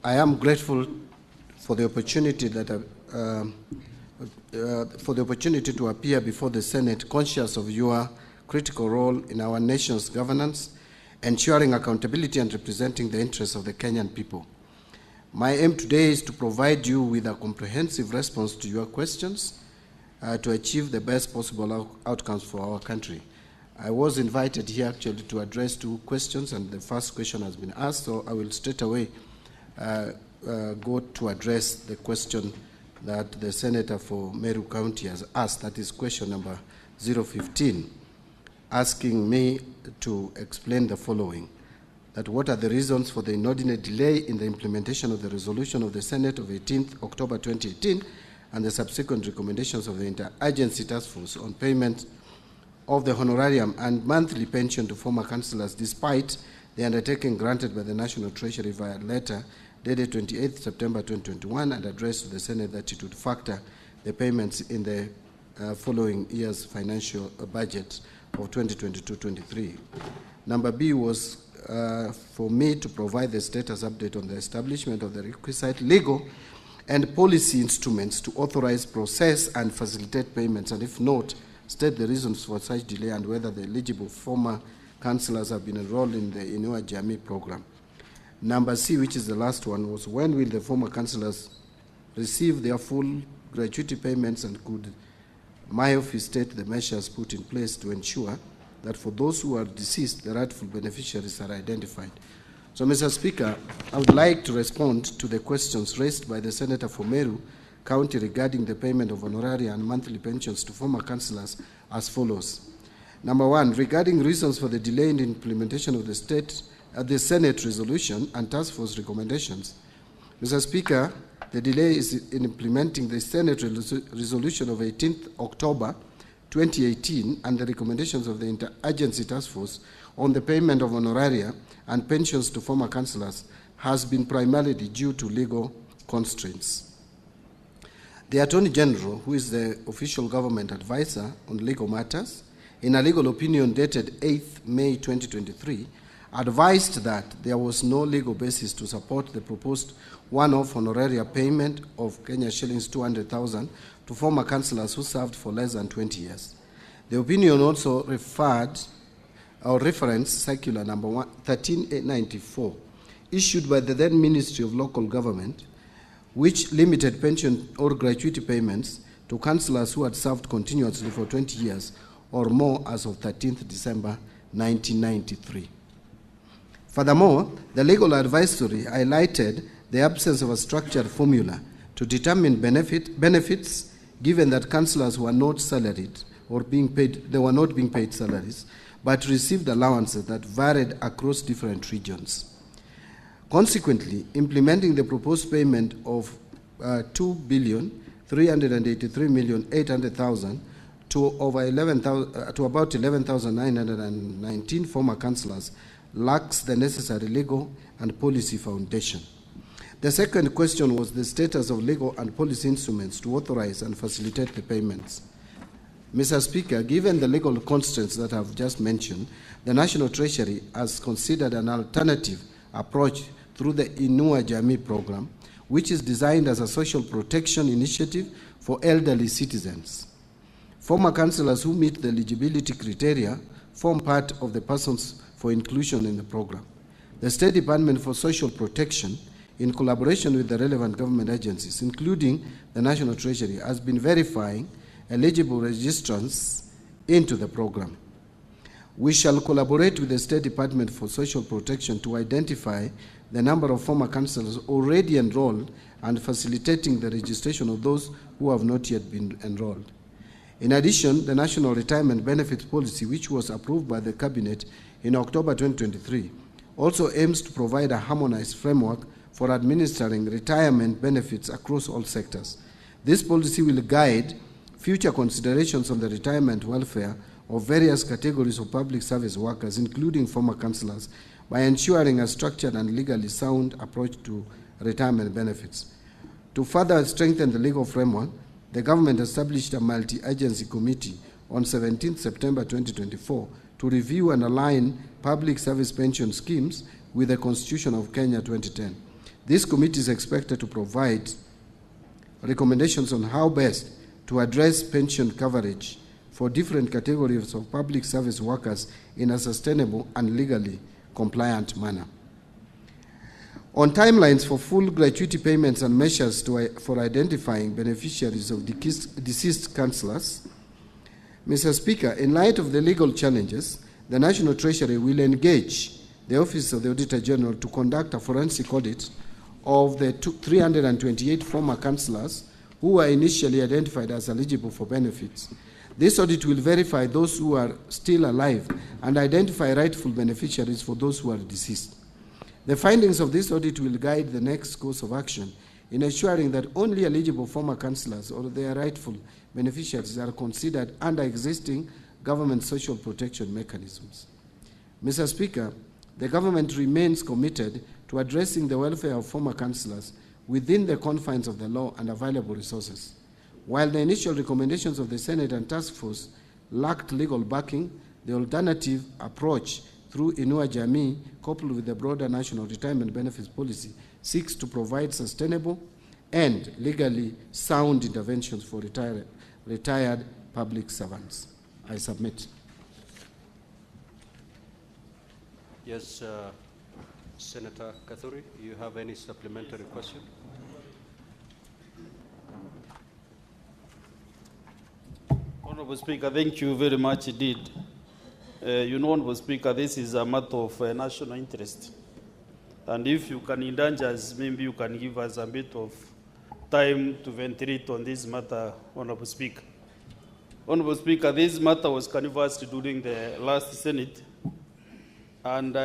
I am grateful for the opportunity to appear before the Senate, conscious of your critical role in our nation's governance, ensuring accountability and representing the interests of the Kenyan people. My aim today is to provide you with a comprehensive response to your questions to achieve the best possible outcomes for our country. I was invited here actually to address 2 questions, and the first question has been asked, so I will straight away go to address the question that the Senator for Meru County has asked. That is question number 015, asking me to explain the following: that what are the reasons for the inordinate delay in the implementation of the resolution of the Senate of 18th October 2018 and the subsequent recommendations of the Interagency Task Force on payment of the honorarium and monthly pension to former councillors, despite the undertaking granted by the National Treasury via letter dated 28th September 2021 and addressed to the Senate that it would factor the payments in the following year's financial budget of 2022-23. Number B was for me to provide the status update on the establishment of the requisite legal and policy instruments to authorize, process, and facilitate payments, and if not, state the reasons for such delay and whether the eligible former councillors have been enrolled in the Inua Jamii program. Number C, which is the last one, was when will the former councillors receive their full gratuity payments, and could my office state the measures put in place to ensure that for those who are deceased, the rightful beneficiaries are identified. So, Mr. Speaker, I would like to respond to the questions raised by the Senator for Meru County regarding the payment of honoraria and monthly pensions to former councillors as follows. Number 1, regarding reasons for the delay in the implementation of the Senate resolution and task force recommendations. Mr. Speaker, the delay is in implementing the Senate resolution of 18th October 2018 and the recommendations of the Interagency Task Force on the payment of honoraria and pensions to former councillors has been primarily due to legal constraints. The Attorney General, who is the official government advisor on legal matters, in a legal opinion dated 8th May 2023, advised that there was no legal basis to support the proposed one-off honoraria payment of Kenya shillings 200,000 to former councillors who served for less than 20 years. The opinion also referenced circular number 13894, issued by the then Ministry of Local Government, which limited pension or gratuity payments to councillors who had served continuously for 20 years or more as of 13th December 1993. Furthermore, the legal advisory highlighted the absence of a structured formula to determine benefits, given that councillors were not salaried or were not being paid salaries, but received allowances that varied across different regions. Consequently, implementing the proposed payment of 2,383,800,000 to about 11,919 former councillors lacks the necessary legal and policy foundation. The second question was the status of legal and policy instruments to authorize and facilitate the payments. Mr. Speaker, given the legal constraints that I've just mentioned, the National Treasury has considered an alternative approach through the Inua Jamii program, which is designed as a social protection initiative for elderly citizens. Former councillors who meet the eligibility criteria form part of the persons for inclusion in the program. The State Department for Social Protection, in collaboration with the relevant government agencies, including the National Treasury, has been verifying eligible registrants into the program. We shall collaborate with the State Department for Social Protection to identify the number of former councillors already enrolled and facilitating the registration of those who have not yet been enrolled. In addition, the National Retirement Benefits Policy, which was approved by the Cabinet in October 2023, also aims to provide a harmonized framework for administering retirement benefits across all sectors. This policy will guide future considerations on the retirement welfare of various categories of public service workers, including former councillors, by ensuring a structured and legally sound approach to retirement benefits. To further strengthen the legal framework, the government established a multi-agency committee on 17 September 2024 to review and align public service pension schemes with the Constitution of Kenya 2010. This committee is expected to provide recommendations on how best to address pension coverage for different categories of public service workers in a sustainable and legally compliant manner. On timelines for full gratuity payments and measures for identifying beneficiaries of deceased councillors, Mr. Speaker, in light of the legal challenges, the National Treasury will engage the Office of the Auditor General to conduct a forensic audit of the 328 former councillors who were initially identified as eligible for benefits. This audit will verify those who are still alive and identify rightful beneficiaries for those who are deceased. The findings of this audit will guide the next course of action in ensuring that only eligible former councillors or their rightful beneficiaries are considered under existing government social protection mechanisms. Mr. Speaker, the government remains committed to addressing the welfare of former councillors within the confines of the law and available resources. While the initial recommendations of the Senate and Task Force lacked legal backing, the alternative approach through Inua Jamii, coupled with the broader national retirement benefits policy, seeks to provide sustainable and legally sound interventions for retired public servants. I submit. Yes, Senator Kathuri, you have any supplementary question? Honorable Speaker, thank you very much indeed. Honorable Speaker, this is a matter of national interest. And if you can indulge us, maybe you can give us a bit of time to ventilate on this matter, Honorable Speaker. Honorable Speaker, this matter was canvassed during the last Senate. And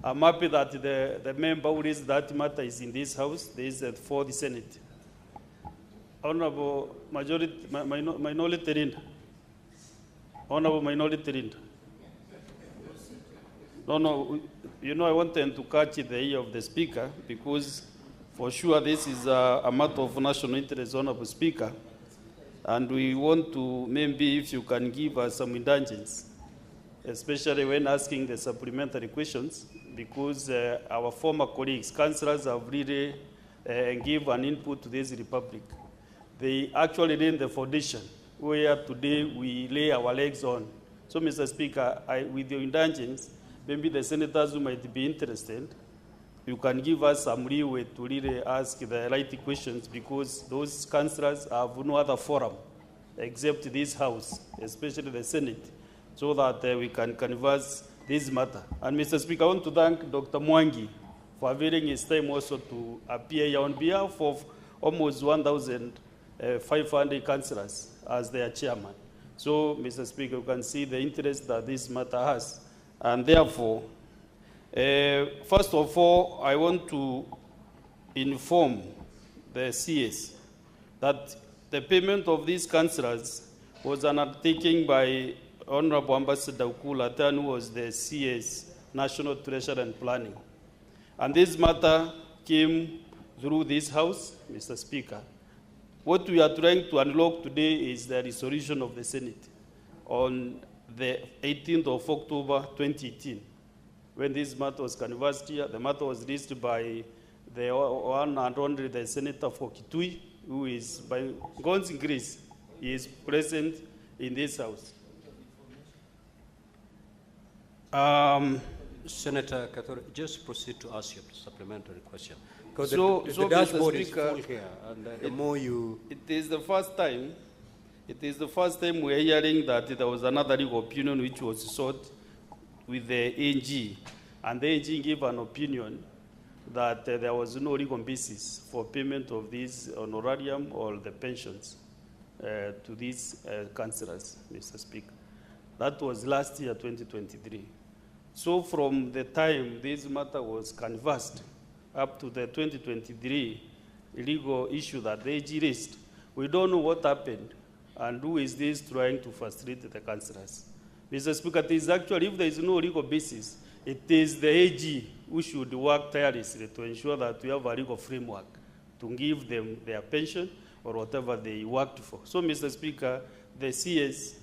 I'm happy that the member who raised that matter is in this House. There is for the Senate. Honorable Minority Leader. Honorable Minority Leader. No, I wanted to catch the ear of the Speaker because for sure this is a matter of national interest, Honorable Speaker. And we want to, maybe if you can give us some indulgence, especially when asking the supplementary questions, because our former colleagues, councillors, have really given an input to this republic. They actually laid the foundation where today we lay our legs on. So, Mr. Speaker, with your indulgence, maybe the senators who might be interested, you can give us some leeway to really ask the right questions because those councillors have no other forum except this House, especially the Senate, so that we can canvass this matter. And Mr. Speaker, I want to thank Dr. Mwangi for availing his time also to appear here on behalf of almost 1,500 councillors as their chairman. So, Mr. Speaker, you can see the interest that this matter has. And therefore, first of all, I want to inform the CS that the payment of these councillors was an undertaking by Honorable Ambassador Ukulatan, who was the CS, National Treasury and Planning. And this matter came through this House, Mr. Speaker. What we are trying to unlock today is the resolution of the Senate on the 18th of October 2018. When this matter was canvassed here, the matter was raised by the one and only the Senator for Kitui, who is by God's grace, he is present in this House. Senator Kathuri, just proceed to ask your supplementary question. Because the dashboard Speaker, is full here, and the more you... It is the first time we are hearing that there was another legal opinion which was sought with the AG, and the AG gave an opinion that there was no legal basis for payment of these honorarium or the pensions to these councillors, Mr. Speaker. That was last year, 2023. So from the time this matter was canvassed up to the 2023 legal issue that the AG raised, we don't know what happened and who is this trying to frustrate the councillors. Mr. Speaker, it is actually, if there is no legal basis, it is the AG who should work tirelessly to ensure that we have a legal framework to give them their pension or whatever they worked for. So, Mr. Speaker, the CS,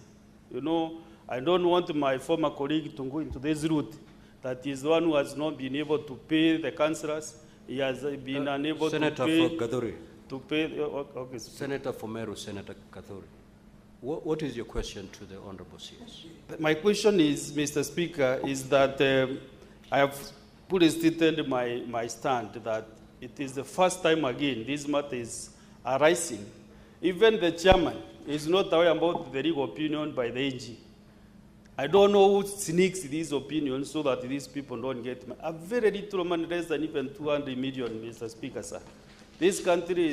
I don't want my former colleague to go into this route that is the one who has not been able to pay the councillors. he has been unable Senator Gathuri. to pay. Okay. Senator for Meru, Senator Gathuri. What is your question to the Honorable CS? My question is, Mr. Speaker, is that I have fully stated my stand that it is the first time again this matter is arising. Even the chairman is not aware about the legal opinion by the AG. I don't know who sneaks these opinions so that these people don't get money. A very little money, less than even 200 million, Mr. Speaker, sir. This country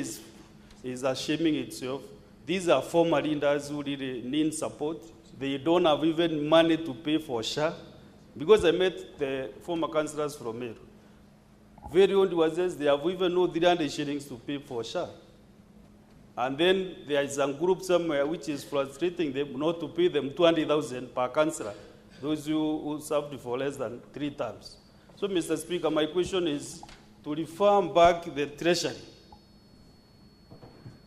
is ashaming itself. These are former leaders who really need support. They don't have even money to pay for SHA. Because I met the former councillors from Meru. Very old ones, they have even no 300 shillings to pay for SHA. And then there is a group somewhere which is frustrating them not to pay them 200,000 per councillor, those who served for less than 3 terms. So, Mr. Speaker, my question is to reform back the Treasury.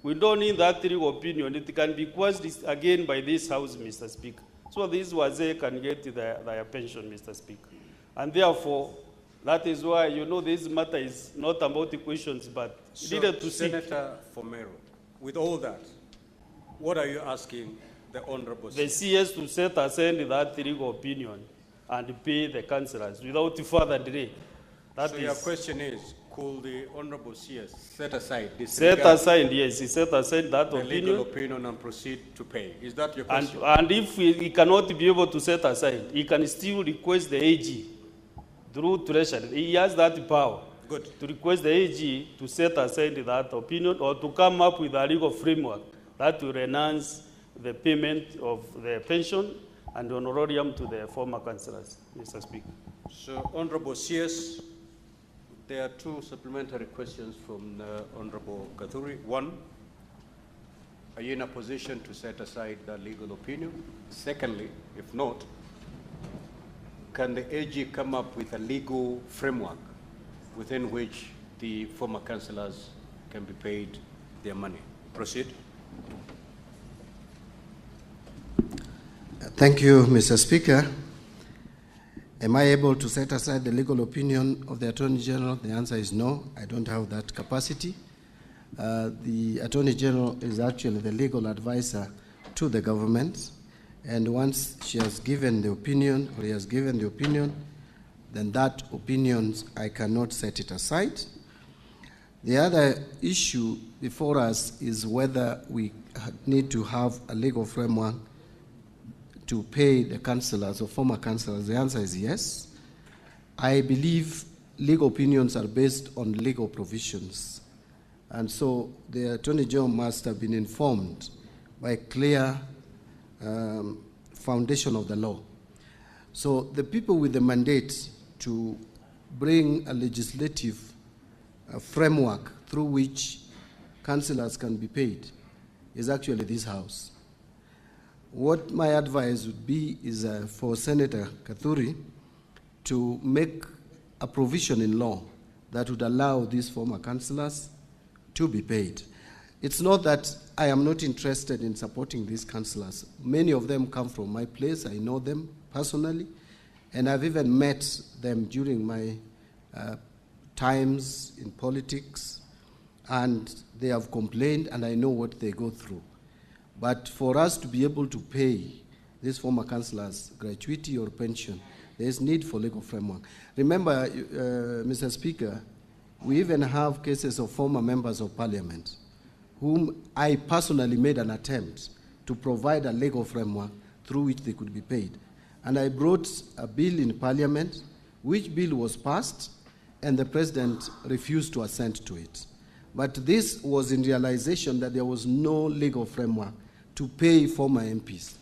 We don't need that legal opinion. It can be quashed again by this House, Mr. Speaker. So these Wazee can get their pension, Mr. Speaker. And therefore, that is why, this matter is not about the questions, but needed to see. Senator Fomero, with all that, what are you asking the Honorable the CS to set aside that legal opinion and pay the councillors without further delay? So your question is, could the Honorable CS set aside this? Set aside, yes, he set aside that the opinion. legal opinion and proceed to pay. Is that your question? And if he cannot be able to set aside, he can still request the AG through Treasury. He has that power. Good. To request the AG to set aside that opinion or to come up with a legal framework that will enhance the payment of the pension and honorarium to the former councillors, Mr. Speaker. So, Honorable CS, there are 2 supplementary questions from Honorable Gathuri. 1, are you in a position to set aside the legal opinion? Secondly, if not, can the AG come up with a legal framework within which the former councillors can be paid their money? Proceed. Thank you, Mr. Speaker. Am I able to set aside the legal opinion of the Attorney General? The answer is no. I don't have that capacity. The Attorney General is actually the legal advisor to the government, and once she has given the opinion, or he has given the opinion, then that opinion, I cannot set it aside. The other issue before us is whether we need to have a legal framework to pay the councillors or former councillors. The answer is yes. I believe legal opinions are based on legal provisions. And so the Attorney General must have been informed by a clear foundation of the law. So the people with the mandate to bring a legislative framework through which councillors can be paid is actually this House. What my advice would be is for Senator Gathuri to make a provision in law that would allow these former councillors to be paid. It's not that I am not interested in supporting these councillors. Many of them come from my place. I know them personally, and I've even met them during my times in politics, and they have complained, and I know what they go through. But for us to be able to pay these former councillors gratuity or pension, there is need for legal framework. Remember, Mr. Speaker, we even have cases of former members of parliament whom I personally made an attempt to provide a legal framework through which they could be paid. And I brought a bill in parliament, which bill was passed, and the president refused to assent to it. But this was in realization that there was no legal framework to pay former MPs.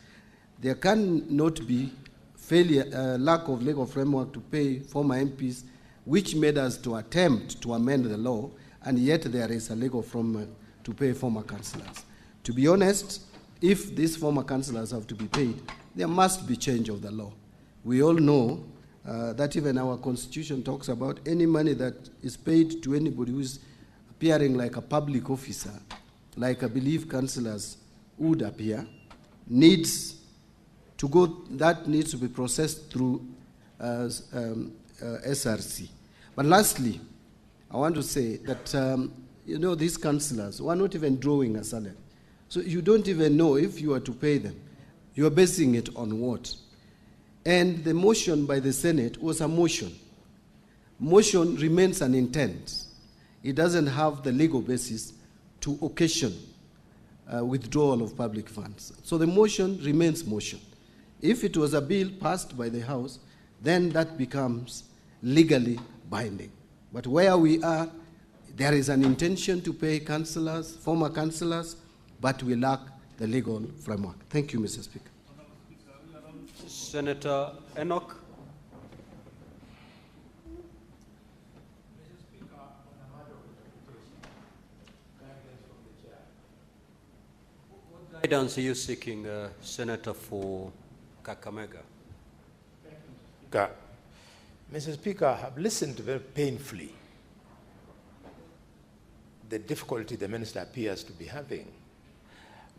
There cannot be lack of legal framework to pay former MPs, which made us to attempt to amend the law, and yet there is a legal framework to pay former councillors. To be honest, if these former councillors have to be paid, there must be change of the law. We all know that even our constitution talks about any money that is paid to anybody who is appearing like a public officer, like I believe councillors would appear, needs to be processed through SRC. But lastly, I want to say that, these councillors were not even drawing a salary. So you don't even know if you are to pay them. You are basing it on what? And the motion by the Senate was a motion. Motion remains an intent. It doesn't have the legal basis to occasion withdrawal of public funds. So the motion remains motion. If it was a bill passed by the House, then that becomes legally binding. But where we are, there is an intention to pay councillors, former councillors, but we lack the legal framework. Thank you, Mr. Speaker. Senator Enoch. What guidance are you seeking, Senator, for Kakamega? Mr. Speaker, I have listened very painfully the difficulty the minister appears to be having.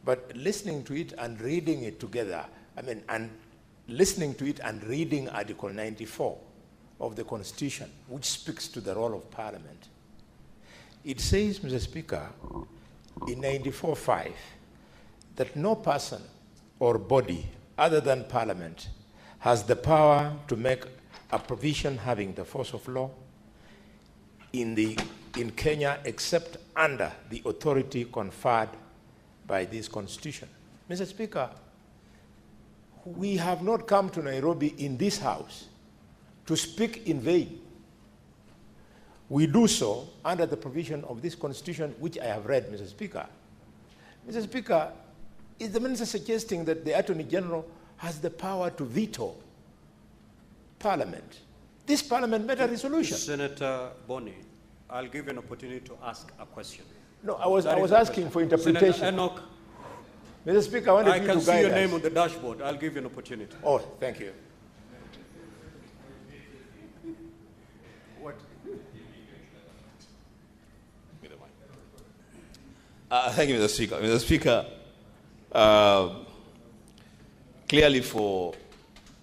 But listening to it and reading it together, and listening to it and reading Article 94 of the Constitution, which speaks to the role of Parliament, it says, Mr. Speaker, in 94.5, that no person or body other than Parliament has the power to make a provision having the force of law in Kenya except under the authority conferred by this Constitution. Mr. Speaker, we have not come to Nairobi in this House to speak in vain. We do so under the provision of this Constitution, which I have read, Mr. Speaker. Mr. Speaker, is the minister suggesting that the Attorney General has the power to veto Parliament? This Parliament made a resolution. Senator Boni, I'll give you an opportunity to ask a question. No, I was asking for interpretation. Senator Enoch, Mr. Speaker, I wanted you to guide us. I can see your name on the dashboard. I'll give you an opportunity. Oh, thank you. What? Thank you, Mr. Speaker. Mr. Speaker, clearly for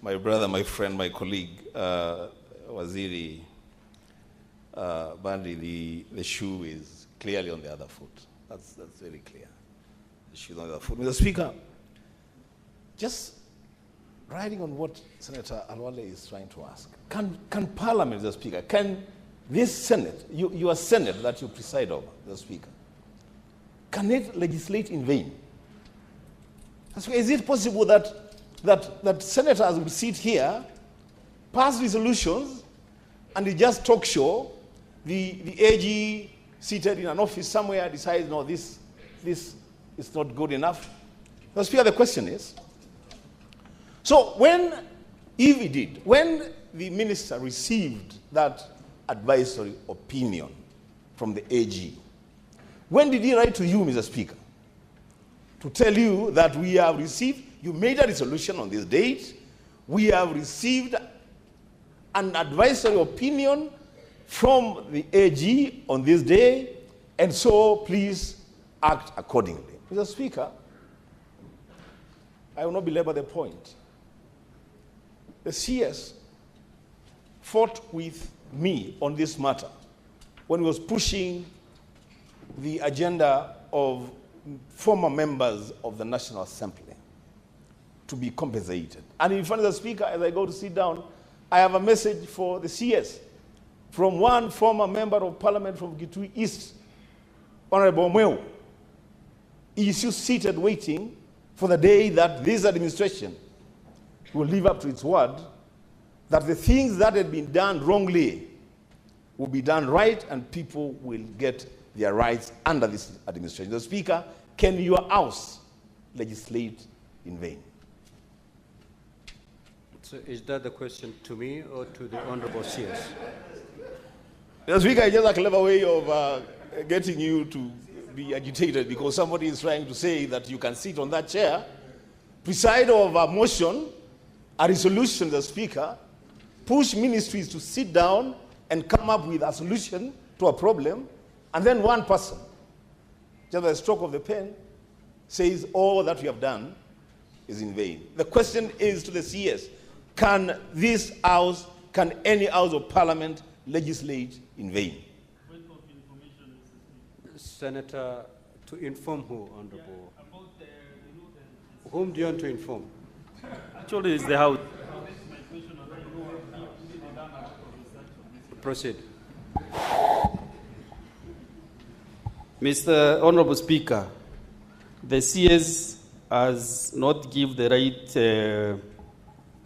my brother, my friend, my colleague, Waziri Mbadi, the shoe is clearly on the other foot. That's very clear. The shoe is on the other foot. Mr. Speaker, just riding on what Senator Alwale is trying to ask, can Parliament, Mr. Speaker, can this Senate, your Senate that you preside over, Mr. Speaker, can it legislate in vain? Is it possible that senators will sit here, pass resolutions, and they just talk show, the AG seated in an office somewhere decides, no, this is not good enough? Mr. Speaker, the question is, so when the minister received that advisory opinion from the AG, when did he write to you, Mr. Speaker, to tell you that we have received, you made a resolution on this date, we have received an advisory opinion from the AG on this day, and so please act accordingly? Mr. Speaker, I will not belabor the point. The CS fought with me on this matter when he was pushing the agenda of former members of the National Assembly to be compensated. And in front of the Speaker, as I go to sit down, I have a message for the CS from one former member of Parliament from Kitui East, Honorable Mweu. He is still seated waiting for the day that this administration will live up to its word, that the things that had been done wrongly will be done right and people will get their rights under this administration. The Speaker, can your house legislate in vain? So is that the question to me or to the Honorable CS? The Speaker, it's just a clever way of getting you to be agitated because somebody is trying to say that you can sit on that chair, preside over a motion, a resolution, the Speaker, push ministries to sit down and come up with a solution to a problem, and then one person, just by a stroke of the pen, says all that we have done is in vain. The question is to the CS, can this house, can any house of Parliament legislate in vain? Senator, to inform who, Honorable? Whom do you want to inform? Actually, it's the House. Proceed. Mr. Honorable Speaker, the CS has not given the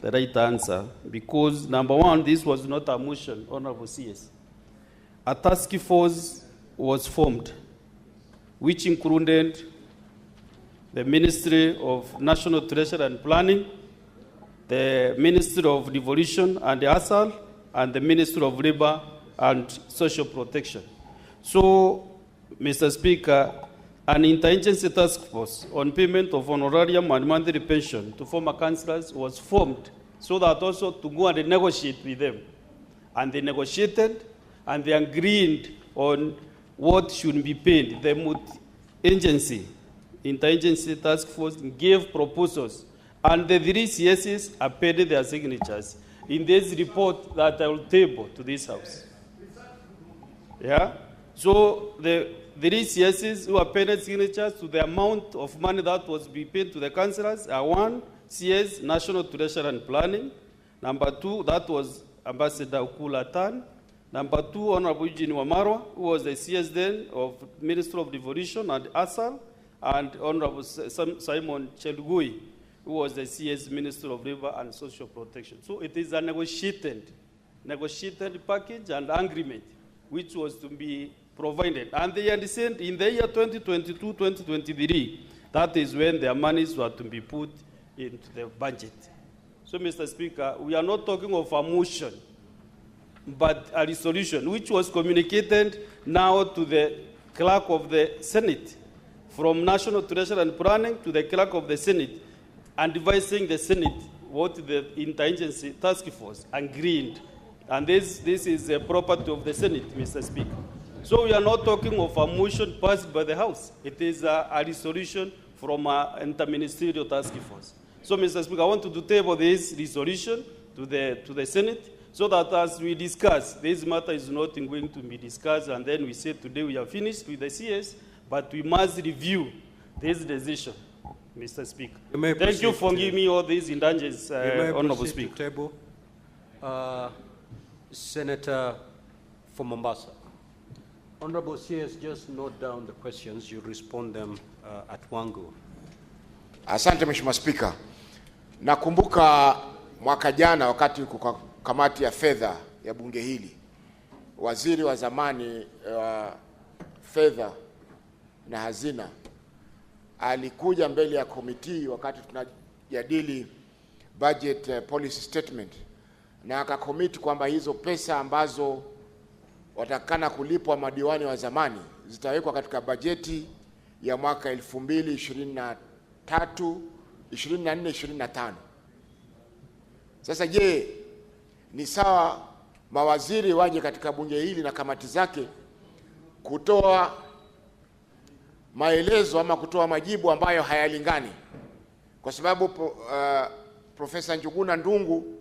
right answer because, number one, this was not a motion, Honorable CS. A task force was formed, which included the Ministry of National Treasury and Planning, the Ministry of Devolution and ASAL, and the Ministry of Labor and Social Protection. So, Mr. Speaker, an interagency task force on payment of honorarium and monthly pension to former councillors was formed so that also to go and negotiate with them. And they negotiated and they agreed on what should be paid. The multi-agency, interagency task force gave proposals and the 3 CSs appended their signatures in this report that I will table to this House. Yeah? So the 3 CSs who appended signatures to the amount of money that was being paid to the councillors are 1, CS, National Treasury and Planning. Number 2, that was Ambassador Ukulatan. Number 2, Honorable Eugene Wamarwa, who was the CS then of Ministry of Devolution and ASAL, and Honorable Simon Chelugui, who was the CS Minister of Labor and Social Protection. So it is a negotiated package and agreement which was to be provided. And they understand in the year 2022-2023, that is when their monies were to be put into the budget. So, Mr. Speaker, we are not talking of a motion, but a resolution which was communicated now to the clerk of the Senate, from National Treasury and Planning to the clerk of the Senate, and advising the Senate what the interagency task force agreed. And this is a property of the Senate, Mr. Speaker. So we are not talking of a motion passed by the House. It is a resolution from an interministerial task force. So, Mr. Speaker, I want to table this resolution to the Senate so that as we discuss, this matter is not going to be discussed and then we say today we are finished with the CS, but we must review this decision, Mr. Speaker. Thank you for giving me all these indulgences, Honorable Speaker. Table. Senator for Mombasa. Honorable CS, just note down the questions. You respond them at one go. Asante Mheshimiwa Spika. Nakumbuka mwaka jana wakati kwa kamati ya fedha ya bunge hili, waziri wa zamani wa fedha na hazina alikuja mbele ya komiti wakati tunajadili budget policy statement, na akakomiti kwamba hizo pesa ambazo watakana kulipwa madiwani wa zamani zitawekwa katika bajeti ya mwaka 2023 24-25. Sasa je, ni sawa mawaziri waje katika bunge hili na kamati zake kutoa maelezo ama kutoa majibu ambayo hayalingani? Kwa sababu Profesa Njuguna Ndungu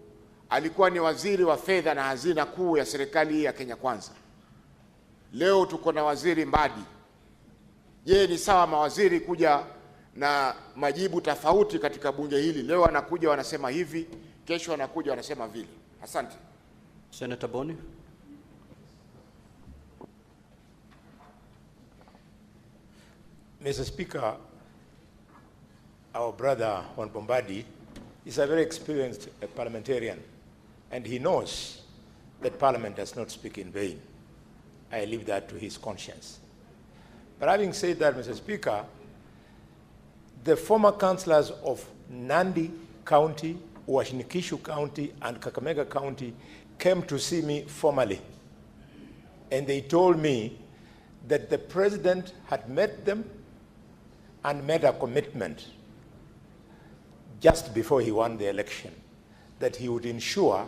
alikuwa ni waziri wa fedha na hazina kuu ya serikali ya Kenya Kwanza. Leo tuko na waziri Mbadi. Je, ni sawa mawaziri kuja na majibu tofauti katika bunge hili? Leo wanakuja wanasema hivi, kesho wanakuja wanasema vile. Asante. Senator Boni. Mr. Speaker, our brother Mbadi is a very experienced parliamentarian, and he knows that Parliament does not speak in vain. I leave that to his conscience. But having said that, Mr. Speaker, the former councillors of Nandi County, Uasin Gishu County, and Kakamega County came to see me formally. And they told me that the president had met them and made a commitment just before he won the election that he would ensure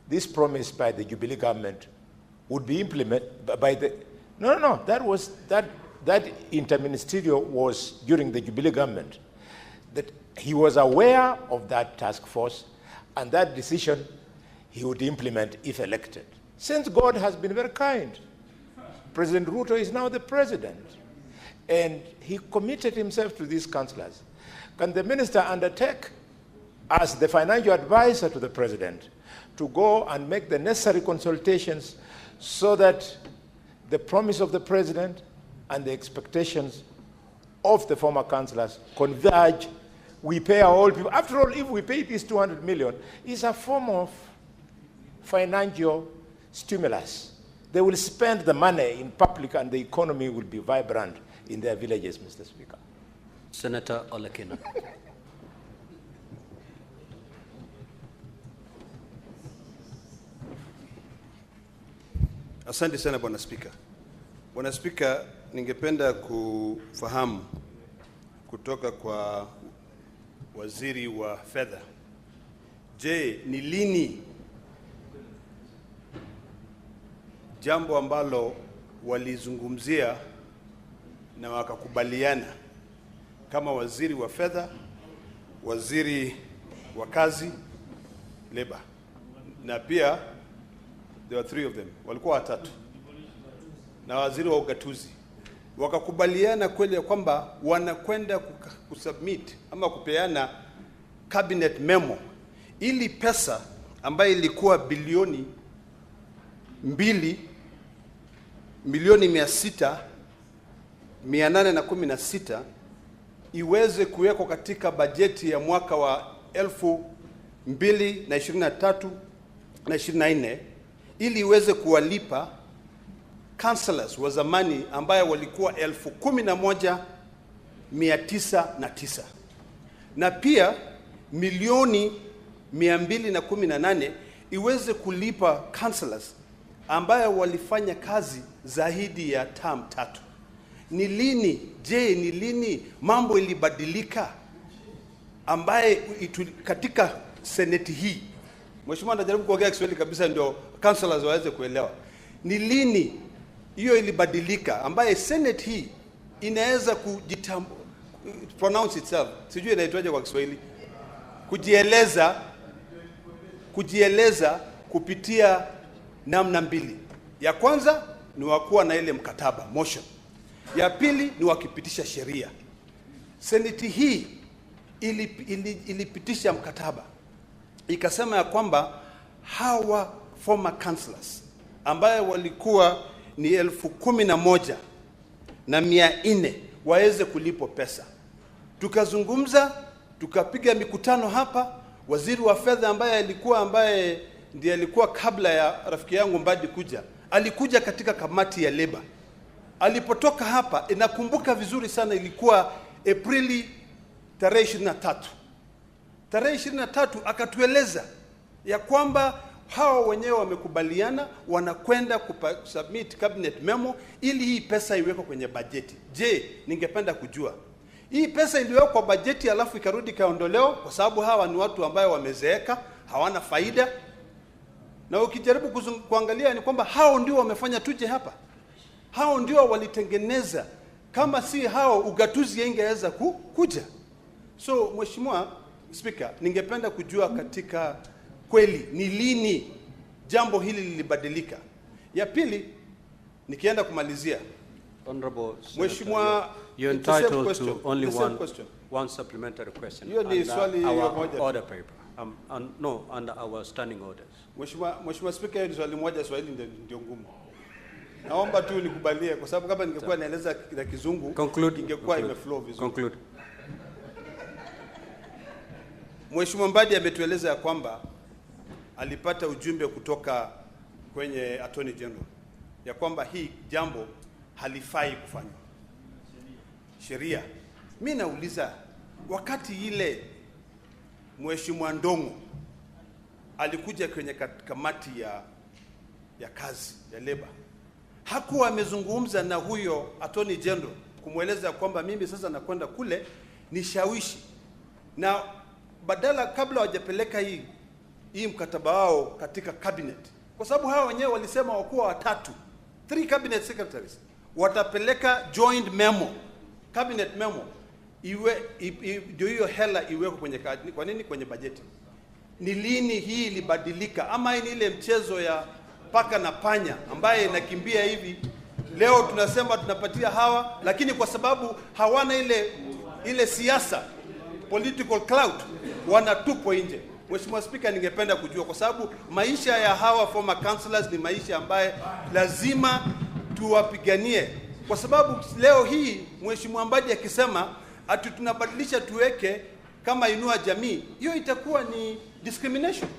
this promise by the Jubilee government would be implemented by the... No, that interministerial was during the Jubilee government. That he was aware of that task force and that decision he would implement if elected. Since God has been very kind, President Ruto is now the president, and he committed himself to these councillors. Can the minister undertake, as the financial advisor to the president, to go and make the necessary consultations so that the promise of the president and the expectations of the former councillors converge? We pay our old people. After all, if we pay this 200 million, it's a form of financial stimulus. They will spend the money in public and the economy will be vibrant in their villages, Mr. Speaker. Senator Olekina. Asante sana Bwana Spika. Bwana Spika, ningependa kufahamu kutoka kwa waziri wa fedha. Je, ni lini jambo ambalo walizungumzia na wakakubaliana kama waziri wa fedha, waziri wa kazi, labor, na pia there were 3 of them, walikuwa watatu, na waziri wa ugatuzi, wakakubaliana kweli kwamba wanakwenda kusubmit ama kupeana cabinet memo ili pesa ambayo ilikuwa bilioni 2,600,816 iweze kuwekwa katika bajeti ya mwaka wa 2023 na 24 ili iweze kuwalipa councillors wa zamani ambayo walikuwa 11,909, na pia milioni 218 iweze kulipa councillors ambayo walifanya kazi zaidi ya term 3. Ni lini, je, ni lini mambo ilibadilika ambaye katika seneti hii? Mheshimiwa, najaribu kuongea Kiswahili kabisa ndio councillors waweze kuelewa. Ni lini hiyo ilibadilika ambaye seneti hii inaweza pronounce itself, sijui inaitwaje kwa Kiswahili, kujieleza kupitia namna mbili. Ya kwanza ni wakuwa na ile mkataba motion, ya pili ni wakipitisha sheria. Seneti hii ilipitisha mkataba, ikasema ya kwamba hawa former councillors ambayo walikuwa ni 11,400 waweze kulipwa pesa. Tukazungumza, tukapiga mikutano hapa. Waziri wa fedha ambaye ndiye alikuwa kabla ya rafiki yangu Mbadi kuja, alikuja katika kamati ya labor. Alipotoka hapa, inakumbuka vizuri sana, ilikuwa Aprili tarehe 23. Tarehe 23 akatueleza ya kwamba hao wenyewe wamekubaliana wanakwenda submit cabinet memo ili hii pesa iwekwe kwenye bajeti. Je, ningependa kujua hii pesa iliwekwa kwa bajeti alafu ikarudi kaondolewa kwa sababu hawa ni watu ambao wamezeeka, hawana faida. Na ukijaribu kuangalia ni kwamba hao ndio wamefanya tuje hapa. Hao ndio walitengeneza, kama si hao ugatuzi ingeweza kuja. So Mheshimiwa Speaker, ningependa kujua katika kweli ni lini jambo hili lilibadilika. Ya pili, nikienda kumalizia, Honorable Mheshimiwa, you're entitled to only one supplementary question. Hiyo ni swali moja. Order paper. No, under our standing orders. Mheshimiwa Speaker, hiyo ni swali moja, swali ndio ngumu. Naomba tu nikubalie kwa sababu kama ningekuwa naeleza na Kizungu ingekuwa imeflow vizuri. Conclude. Mheshimiwa Mbadi ametueleza ya kwamba alipata ujumbe kutoka kwenye Attorney General ya kwamba hii jambo halifai kufanywa sheria. Mimi nauliza, wakati ile Mheshimiwa Ndongo alikuja kwenye kamati ya kazi ya labor, hakuwa amezungumza na huyo Attorney General kumweleza kwamba mimi sasa nakwenda kule nishawishi, na badala kabla hawajapeleka hii mkataba wao katika cabinet, kwa sababu hao wenyewe walisema wakuwa watatu, 3 cabinet secretaries watapeleka joint memo, cabinet memo ndio hiyo hela iwekwe kwenye kwa nini kwenye bajeti. Ni lini hii ilibadilika? Ama ni ile mchezo ya paka na panya ambaye inakimbia hivi Leo tunasema tunapatia hawa, lakini kwa sababu hawana ile siasa, political clout, wanatupwa nje. Mheshimiwa Spika, ningependa kujua, kwa sababu maisha ya hawa former councillors ni maisha ambaye lazima tuwapiganie, kwa sababu leo hii Mheshimiwa Mbadi akisema ati tunabadilisha tuweke kama inua jamii, hiyo itakuwa ni discrimination.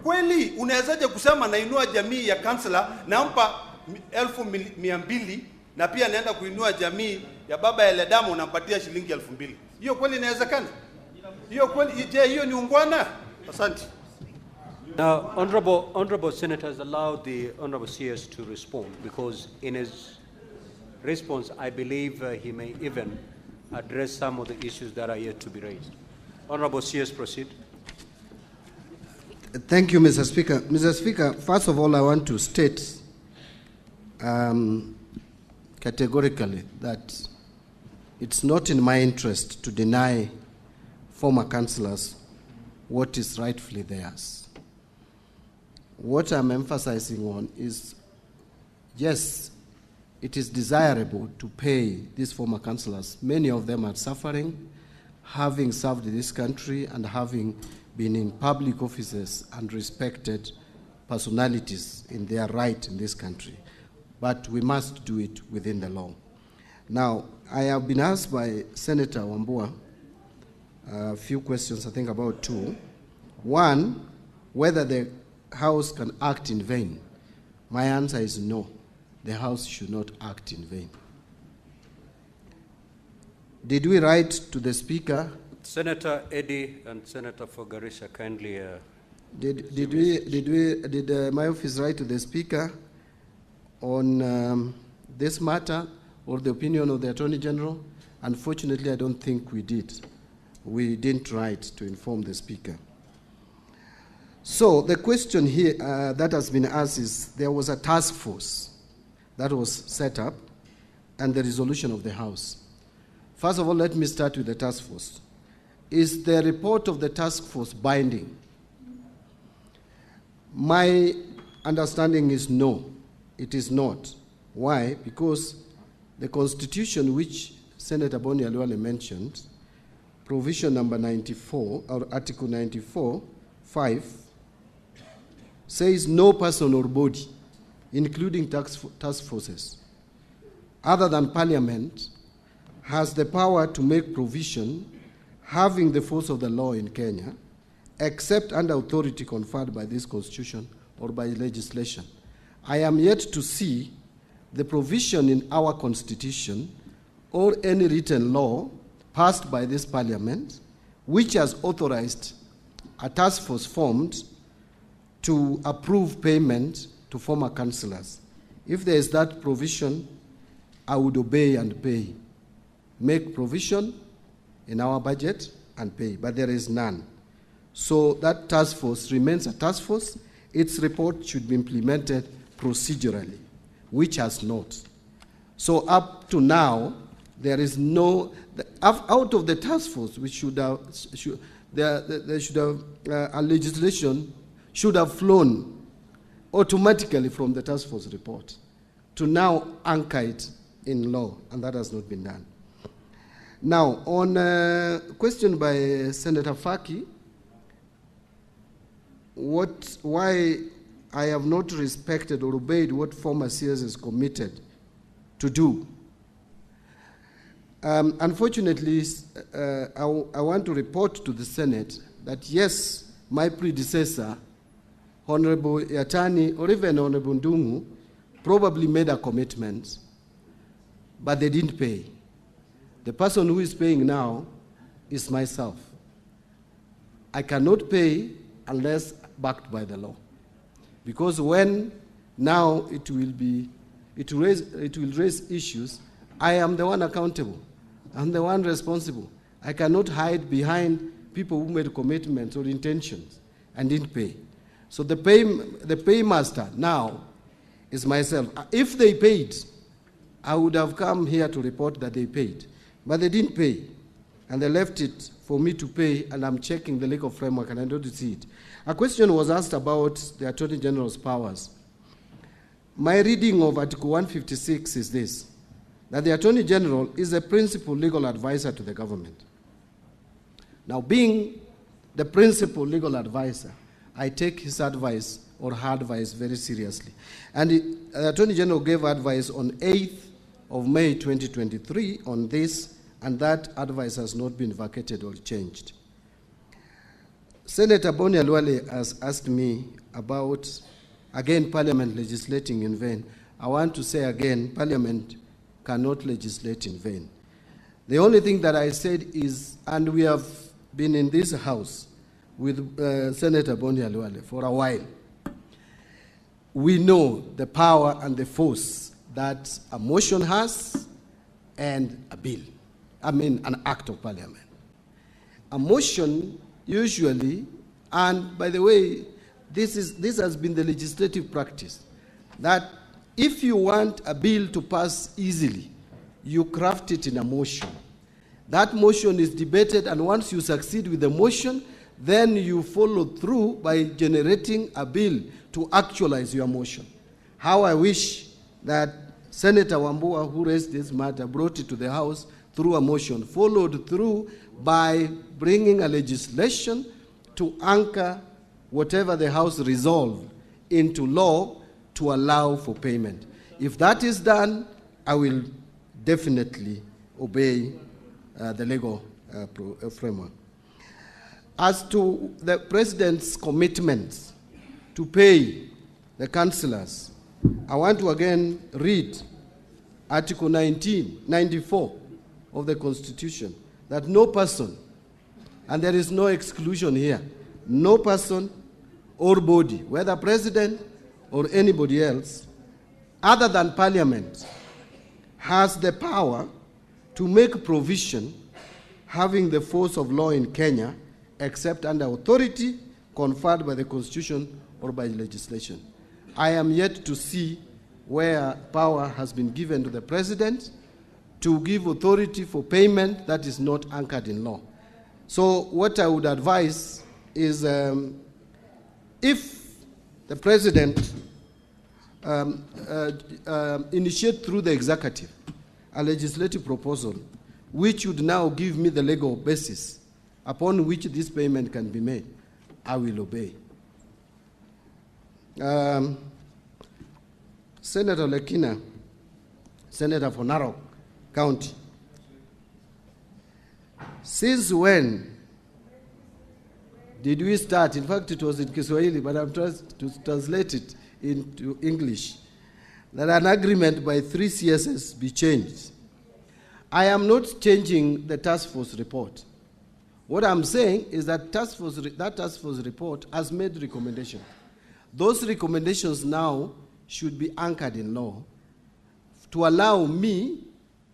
Kweli unawezaje kusema na inua jamii ya councillor nampa 1,200 na pia naenda kuinua jamii ya baba ya Ledamo unampatia shilingi 2,000? Hiyo kweli inawezekana? Hiyo kweli, je, hiyo ni ungwana? Asante. Now, honorable senators, allow the honorable CS to respond, because in his response, I believe he may even address some of the issues that are yet to be raised. Honorable CS, proceed. Thank you, Mr. Speaker. Mr. Speaker, first of all, I want to state categorically that it's not in my interest to deny former councillors what is rightfully theirs. What I'm emphasizing on is, yes, it is desirable to pay these former councillors. Many of them are suffering, having served this country and having been in public offices and respected personalities in their right in this country. But we must do it within the law. Now, I have been asked by Senator Wambua a few questions, I think about two. One, whether the House can act in vain. My answer is no. The House should not act in vain. Did we write to the Speaker? Senator Eddy and Senator Fogarisha, kindly. Did my office write to the Speaker on this matter or the opinion of the Attorney General? Unfortunately, I don't think we did. We didn't write to inform the Speaker. So the question here that has been asked is, there was a task force that was set up and the resolution of the House. First of all, let me start with the task force. Is the report of the task force binding? My understanding is no, it is not. Why? Because the Constitution, which Senator Boni Aluale mentioned, provision number 94, or Article 94(5), says no person or body, including task forces, other than Parliament, has the power to make provision having the force of the law in Kenya, except under authority conferred by this Constitution or by legislation. I am yet to see the provision in our Constitution or any written law passed by this Parliament which has authorized a task force formed to approve payment to former councillors. If there is that provision, I would obey and pay. Make provision in our budget and pay, but there is none. So that task force remains a task force. Its report should be implemented procedurally, which has not. So up to now, there is no, out of the task force, which should have, a legislation should have flown automatically from the task force report to now anchor it in law, and that has not been done. Now, on a question by Senator Faki, why I have not respected or obeyed what former CS is committed to do. Unfortunately, I want to report to the Senate that yes, my predecessor, Honorable Yatani, or even Honorable Ndungu, probably made a commitment, but they didn't pay. The person who is paying now is myself. I cannot pay unless backed by the law. Because when now it will raise issues, I am the one accountable. I'm the one responsible. I cannot hide behind people who made commitments or intentions and didn't pay. So the paymaster now is myself. If they paid, I would have come here to report that they paid. But they didn't pay. And they left it for me to pay, and I'm checking the legal framework, and I don't see it. A question was asked about the Attorney General's powers. My reading of Article 156 is this, that the Attorney General is a principal legal advisor to the government. Now, being the principal legal advisor, I take his advice or her advice very seriously. And the Attorney General gave advice on 8th of May 2023 on this, and that advice has not been vacated or changed. Senator Boni Alwale has asked me about, again, Parliament legislating in vain. I want to say again, Parliament cannot legislate in vain. The only thing that I said is, and we have been in this House with Senator Boni Alwale for a while, we know the power and the force that a motion has and a bill, an act of Parliament. A motion usually, and by the way, this has been the legislative practice, that if you want a bill to pass easily, you craft it in a motion. That motion is debated, and once you succeed with the motion, then you follow through by generating a bill to actualize your motion. How I wish that Senator Wambua, who raised this matter, brought it to the House through a motion, followed through by bringing a legislation to anchor whatever the House resolved into law to allow for payment. If that is done, I will definitely obey the legal framework. As to the President's commitment to pay the councillors, I want to again read Article 94 of the Constitution, that no person, and there is no exclusion here, no person or body, whether President or anybody else, other than Parliament, has the power to make provision having the force of law in Kenya, except under authority conferred by the Constitution or by legislation. I am yet to see where power has been given to the President to give authority for payment that is not anchored in law. So what I would advise is if the President initiate through the executive a legislative proposal which would now give me the legal basis upon which this payment can be made, I will obey. Senator Lekina, Senator for Narok County, since when did we start? In fact, it was in Kiswahili, but I'm trying to translate it into English, that an agreement by 3 CSS be changed. I am not changing the task force report. What I'm saying is that task force report has made recommendations. Those recommendations now should be anchored in law to allow me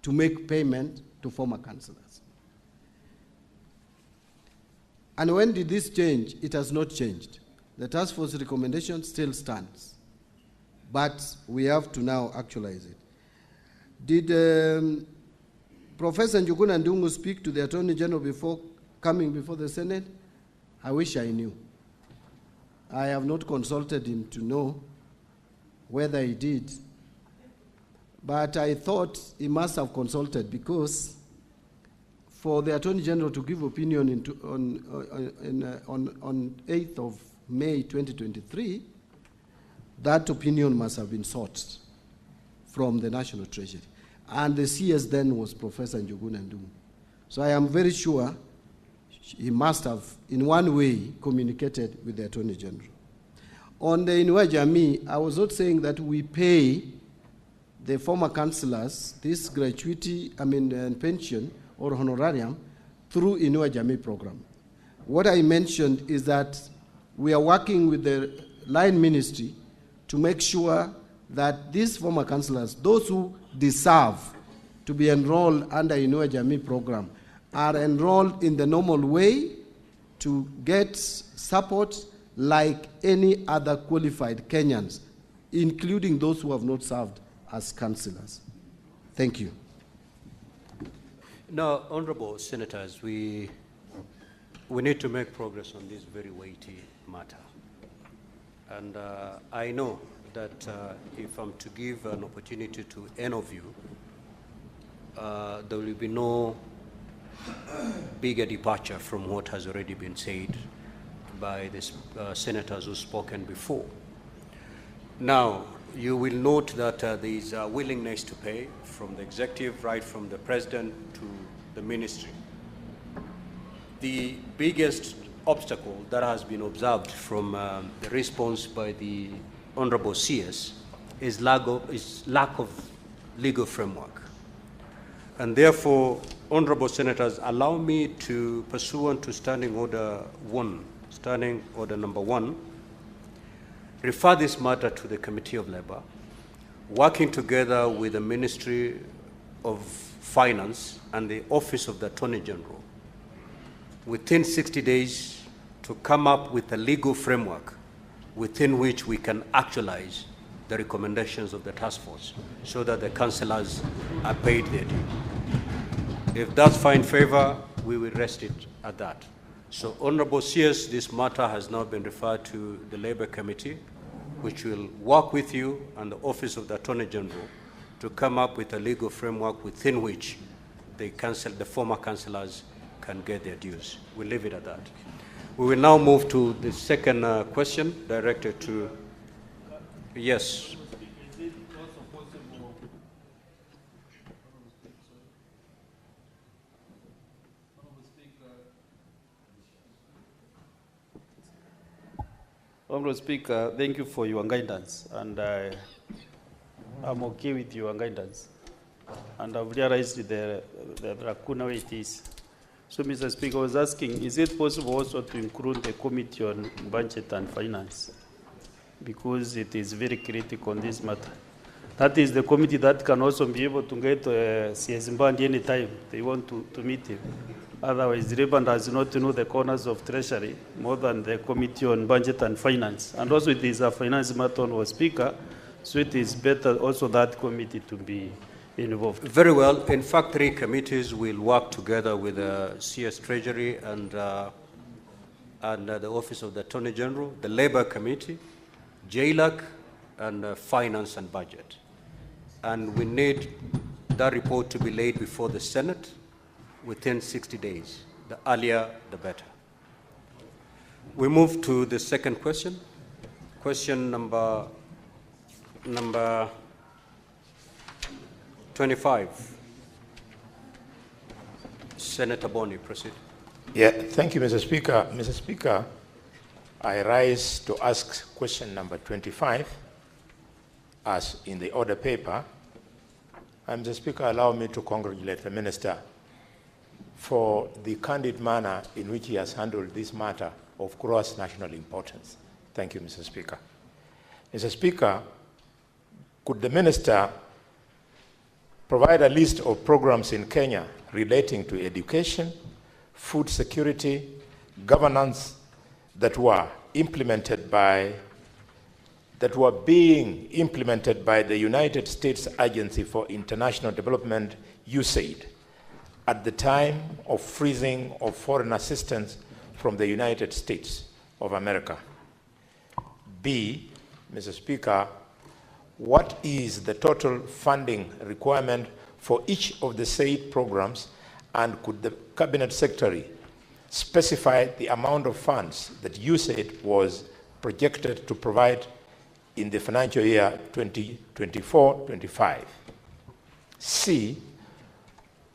to make payment to former councillors. And when did this change? It has not changed. The task force recommendation still stands, but we have to now actualize it. Did Professor Njuguna Ndung'u speak to the Attorney General before coming before the Senate? I wish I knew. I have not consulted him to know whether he did, but I thought he must have consulted, because for the Attorney General to give opinion on 8th of May 2023, that opinion must have been sought from the National Treasury. And the CS then was Professor Njuguna Ndung'u. So I am very sure he must have, in one way, communicated with the Attorney General. On the Inua Jamii, I was not saying that we pay the former councillors this gratuity, pension or honorarium through Inua Jamii program. What I mentioned is that we are working with the line ministry to make sure that these former councillors, those who deserve to be enrolled under Inua Jamii program, are enrolled in the normal way to get support like any other qualified Kenyans, including those who have not served as councillors. Thank you. Now, honorable senators, we need to make progress on this very weighty matter. And I know that if I'm to give an opportunity to any of you, there will be no bigger departure from what has already been said by the senators who've spoken before. Now, you will note that there is a willingness to pay from the executive, right from the president to the ministry. The biggest obstacle that has been observed from the response by the Honorable CS is lack of legal framework. And therefore, Honorable Senators, allow me to, pursuant to Standing Order Number 1, refer this matter to the Committee of Labor, working together with the Ministry of Finance and the Office of the Attorney General, within 60 days to come up with a legal framework within which we can actualize the recommendations of the task force so that the councillors are paid their due. If that's fine favor, we will rest it at that. So, Honorable CS, this matter has now been referred to the Labour Committee, which will work with you and the Office of the Attorney General to come up with a legal framework within which the former councillors can get their dues. We'll leave it at that. We will now move to the second question directed to, yes. Honorable Speaker, thank you for your guidance, and I'm okay with your guidance. And I've realized the lacuna where it is. So, Mr. Speaker, I was asking, is it possible also to include the Committee on Budget and Finance? Because it is very critical on this matter. That is the committee that can also be able to get CS Mbadi anytime they want to meet him. Otherwise, Labour does not know the corners of Treasury more than the Committee on Budget and Finance. And also it is a finance matter, Honorable Speaker, so it is better also that committee to be involved. Very well. In fact, 3 committees will work together with the CS Treasury and the Office of the Attorney General, the Labour Committee, JLAC, and Finance and Budget. And we need that report to be laid before the Senate within 60 days. The earlier, the better. We move to the second question. Question number 25. Senator Boni, proceed. Yeah, thank you, Mr. Speaker. Mr. Speaker, I rise to ask question number 25 as in the order paper. And Mr. Speaker, allow me to congratulate the Minister for the candid manner in which he has handled this matter of gross national importance. Thank you, Mr. Speaker. Mr. Speaker, could the Minister provide a list of programs in Kenya relating to education, food security, governance that were being implemented by the United States Agency for International Development, USAID, at the time of freezing of foreign assistance from the United States of America? B, Mr. Speaker, what is the total funding requirement for each of the said programs, and could the Cabinet Secretary specify the amount of funds that USAID was projected to provide in the financial year 2024-25? C,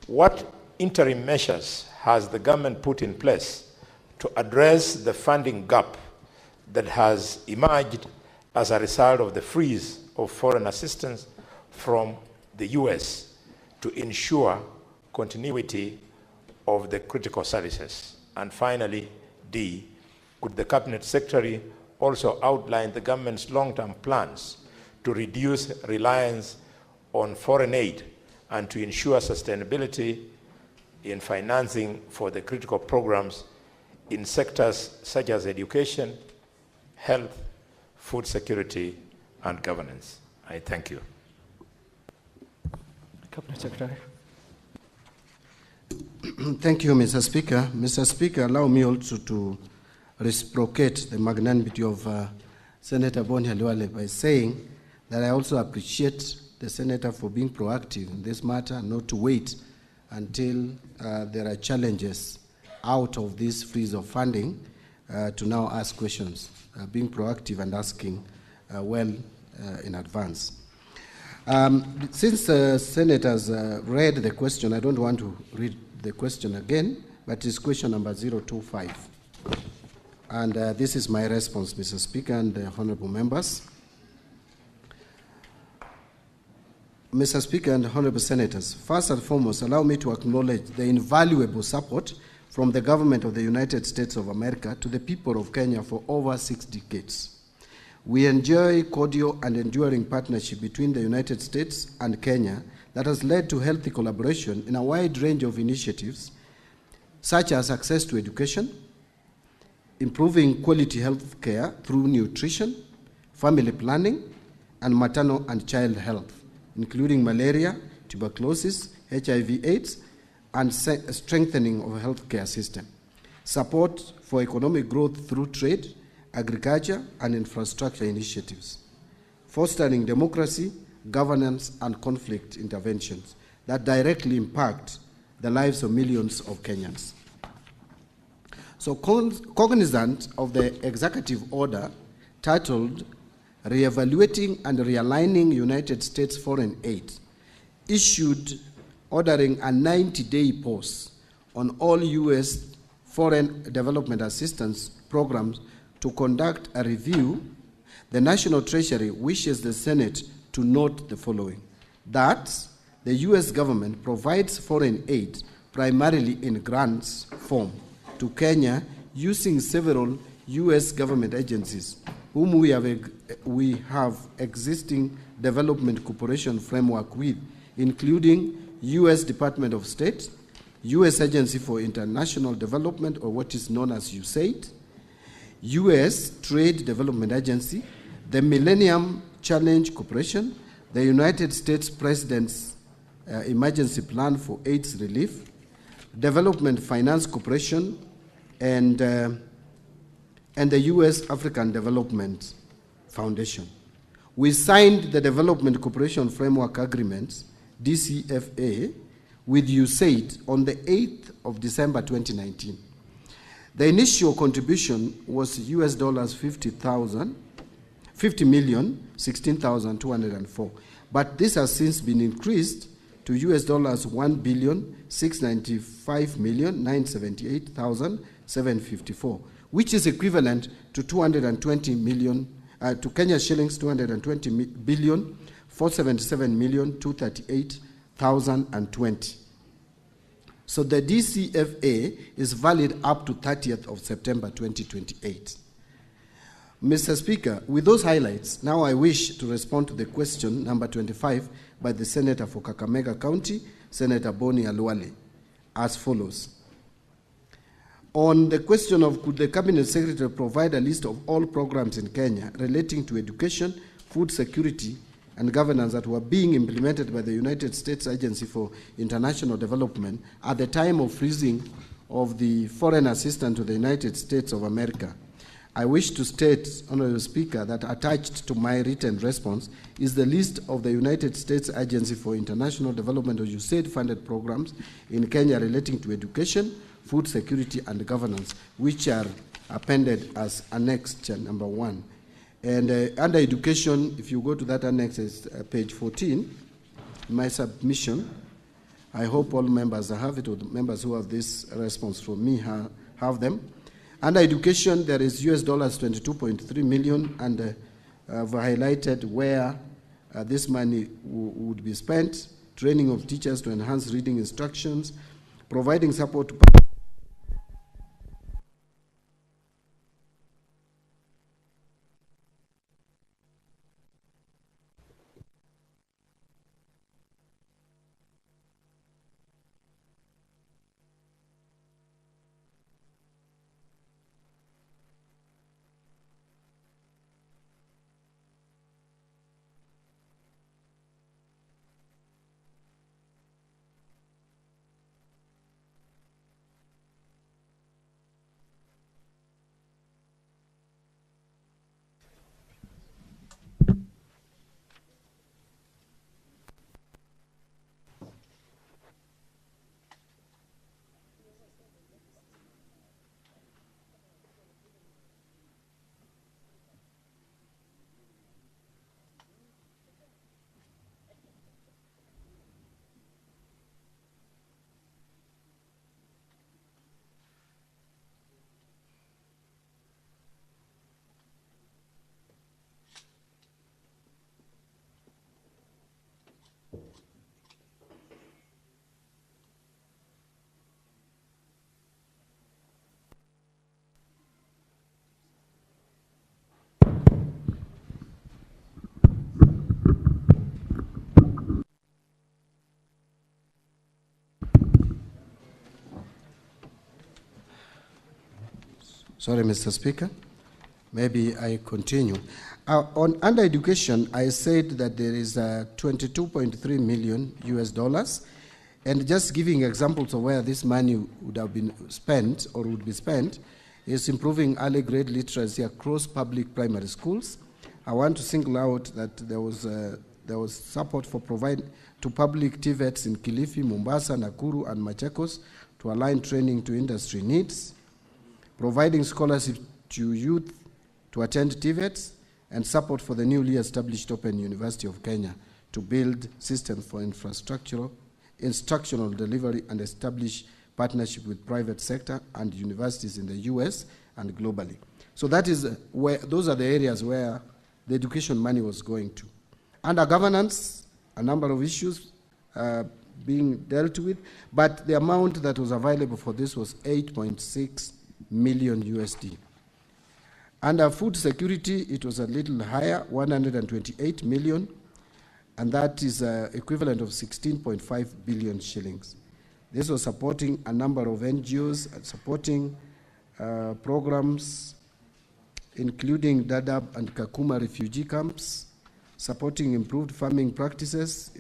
what interim measures has the government put in place to address the funding gap that has emerged as a result of the freeze of foreign assistance from the US to ensure continuity of the critical services? And finally, D, could the Cabinet Secretary also outline the government's long-term plans to reduce reliance on foreign aid and to ensure sustainability in financing for the critical programs in sectors such as education, health, food security, and governance? I thank you. Cabinet Secretary. Thank you, Mr. Speaker. Mr. Speaker, allow me also to reciprocate the magnanimity of Senator Boni Halwale by saying that I also appreciate the Senator for being proactive in this matter, not to wait until there are challenges out of this freeze of funding to now ask questions, being proactive and asking well in advance. Since the senators read the question, I don't want to read the question again, but it's question number 025. And this is my response, Mr. Speaker and honorable members. Mr. Speaker and honorable senators, first and foremost, allow me to acknowledge the invaluable support from the government of the United States of America to the people of Kenya for over 6 decades. We enjoy cordial and enduring partnership between the United States and Kenya that has led to healthy collaboration in a wide range of initiatives, such as access to education, improving quality health care through nutrition, family planning, and maternal and child health, including malaria, tuberculosis, HIV/AIDS, and strengthening of the healthcare system. Support for economic growth through trade, agriculture, and infrastructure initiatives. Fostering democracy, governance, and conflict interventions that directly impact the lives of millions of Kenyans. So, cognizant of the executive order titled Reevaluating and Realigning United States Foreign Aid, issued ordering a 90-day pause on all U.S. foreign development assistance programs to conduct a review, the National Treasury wishes the Senate to note the following: that the U.S. government provides foreign aid primarily in grants form to Kenya using several U.S. government agencies whom we have existing development cooperation framework with, including U.S. Department of State, U.S. Agency for International Development, or what is known as USAID, U.S. Trade Development Agency, the Millennium Challenge Corporation, the United States President's Emergency Plan for AIDS Relief, Development Finance Corporation, and the U.S. African Development Foundation. We signed the Development Cooperation Framework Agreement, DCFA, with USAID on the 8th of December 2019. The initial contribution was US dollars 50,016,204, but this has since been increased to US dollars 1,695,978,754, which is equivalent to 220 million, to Kenya shillings 220 billion 477,238,020. So the DCFA is valid up to 30th of September 2028. Mr. Speaker, with those highlights, now I wish to respond to the question number 25 by the Senator for Kakamega County, Senator Boni Halwale, as follows. On the question of could the Cabinet Secretary provide a list of all programs in Kenya relating to education, food security, and governance that were being implemented by the United States Agency for International Development at the time of freezing of the foreign assistance to the United States of America. I wish to state, Honorable Speaker, that attached to my written response is the list of the United States Agency for International Development, or USAID-funded programs in Kenya relating to education, food security, and governance, which are appended as Annex number 1. And under education, if you go to that annex, it's page 14, my submission. I hope all members have it, or the members who have this response from me have them. Under education, there is US dollars 22.3 million, and I've highlighted where this money would be spent: training of teachers to enhance reading instructions, providing support to Sorry, Mr. Speaker. Maybe I continue. Under education, I said that there is 22.3 million US dollars, and just giving examples of where this money would have been spent or would be spent is improving early grade literacy across public primary schools. I want to single out that there was support for to public TVETs in Kilifi, Mombasa, Nakuru, and Machakos to align training to industry needs, providing scholarships to youth to attend TVETs, and support for the newly established Open University of Kenya to build systems for instructional delivery and establish partnership with private sector and universities in the US and globally. So that is those are the areas where the education money was going to. Under governance, a number of issues being dealt with, but the amount that was available for this was 8.6 million USD. Under food security, it was a little higher, 128 million, and that is equivalent of 16.5 billion shillings. This was supporting a number of NGOs, supporting programs including Dadaab and Kakuma refugee camps, supporting improved farming practices,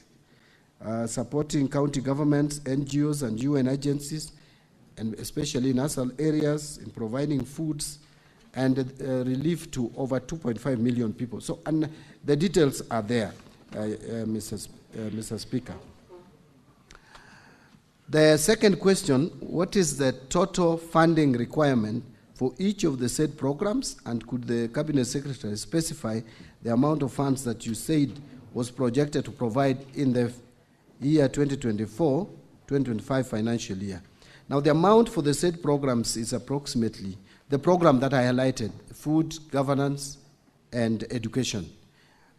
supporting county governments, NGOs, and UN agencies, and especially in ASAL areas, in providing foods and relief to over 2.5 million people. So, and the details are there, Mr. Speaker. The second question, what is the total funding requirement for each of the said programs, and could the Cabinet Secretary specify the amount of funds that you said was projected to provide in the year 2024-2025 financial year? Now, the amount for the said programs is approximately the program that I highlighted: food, governance, and education.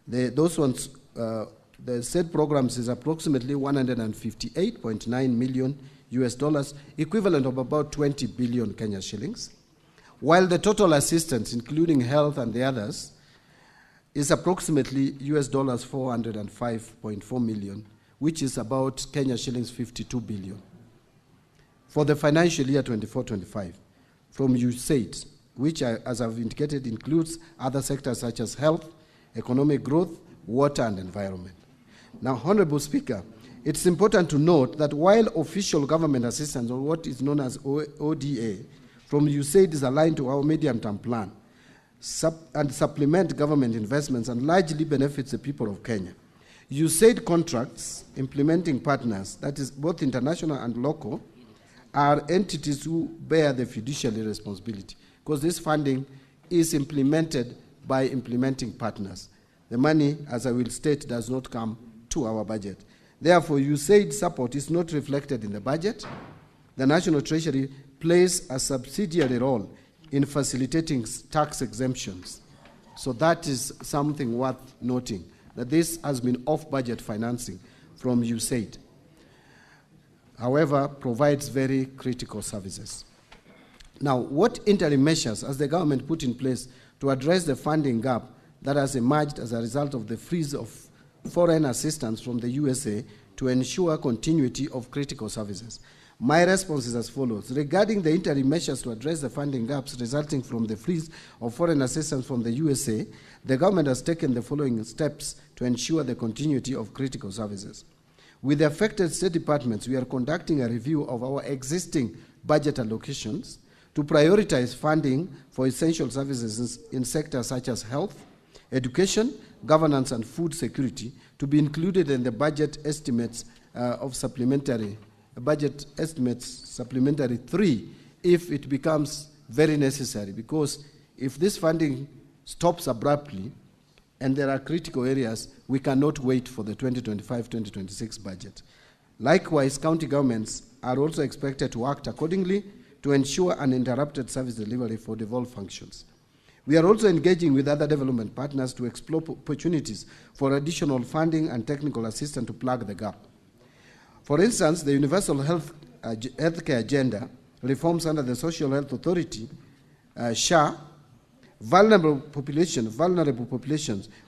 Those ones, the said programs is approximately 158.9 million US dollars, equivalent of about 20 billion Kenya shillings, while the total assistance, including health and the others, is approximately US dollars 405.4 million, which is about Kenya shillings 52 billion. For the financial year 24-25, from USAID, which, as I've indicated, includes other sectors such as health, economic growth, water, and environment. Now, Honorable Speaker, it's important to note that while official government assistance, or what is known as ODA, from USAID is aligned to our medium-term plan and supplement government investments and largely benefits the people of Kenya. USAID contracts implementing partners, that is both international and local, are entities who bear the fiduciary responsibility, because this funding is implemented by implementing partners. The money, as I will state, does not come to our budget. Therefore, USAID support is not reflected in the budget. The National Treasury plays a subsidiary role in facilitating tax exemptions. So that is something worth noting, that this has been off-budget financing from USAID. However, provides very critical services. Now, what interim measures has the government put in place to address the funding gap that has emerged as a result of the freeze of foreign assistance from the USA to ensure continuity of critical services? My response is as follows. Regarding the interim measures to address the funding gaps resulting from the freeze of foreign assistance from the USA, the government has taken the following steps to ensure the continuity of critical services. With the affected state departments, we are conducting a review of our existing budget allocations to prioritize funding for essential services in sectors such as health, education, governance, and food security to be included in the budget estimates supplementary 3 if it becomes very necessary, because if this funding stops abruptly and there are critical areas, we cannot wait for the 2025-2026 budget. Likewise, county governments are also expected to act accordingly to ensure uninterrupted service delivery for devolved functions. We are also engaging with other development partners to explore opportunities for additional funding and technical assistance to plug the gap. For instance, the Universal Healthcare Agenda reforms under the Social Health Authority, SHA, vulnerable populations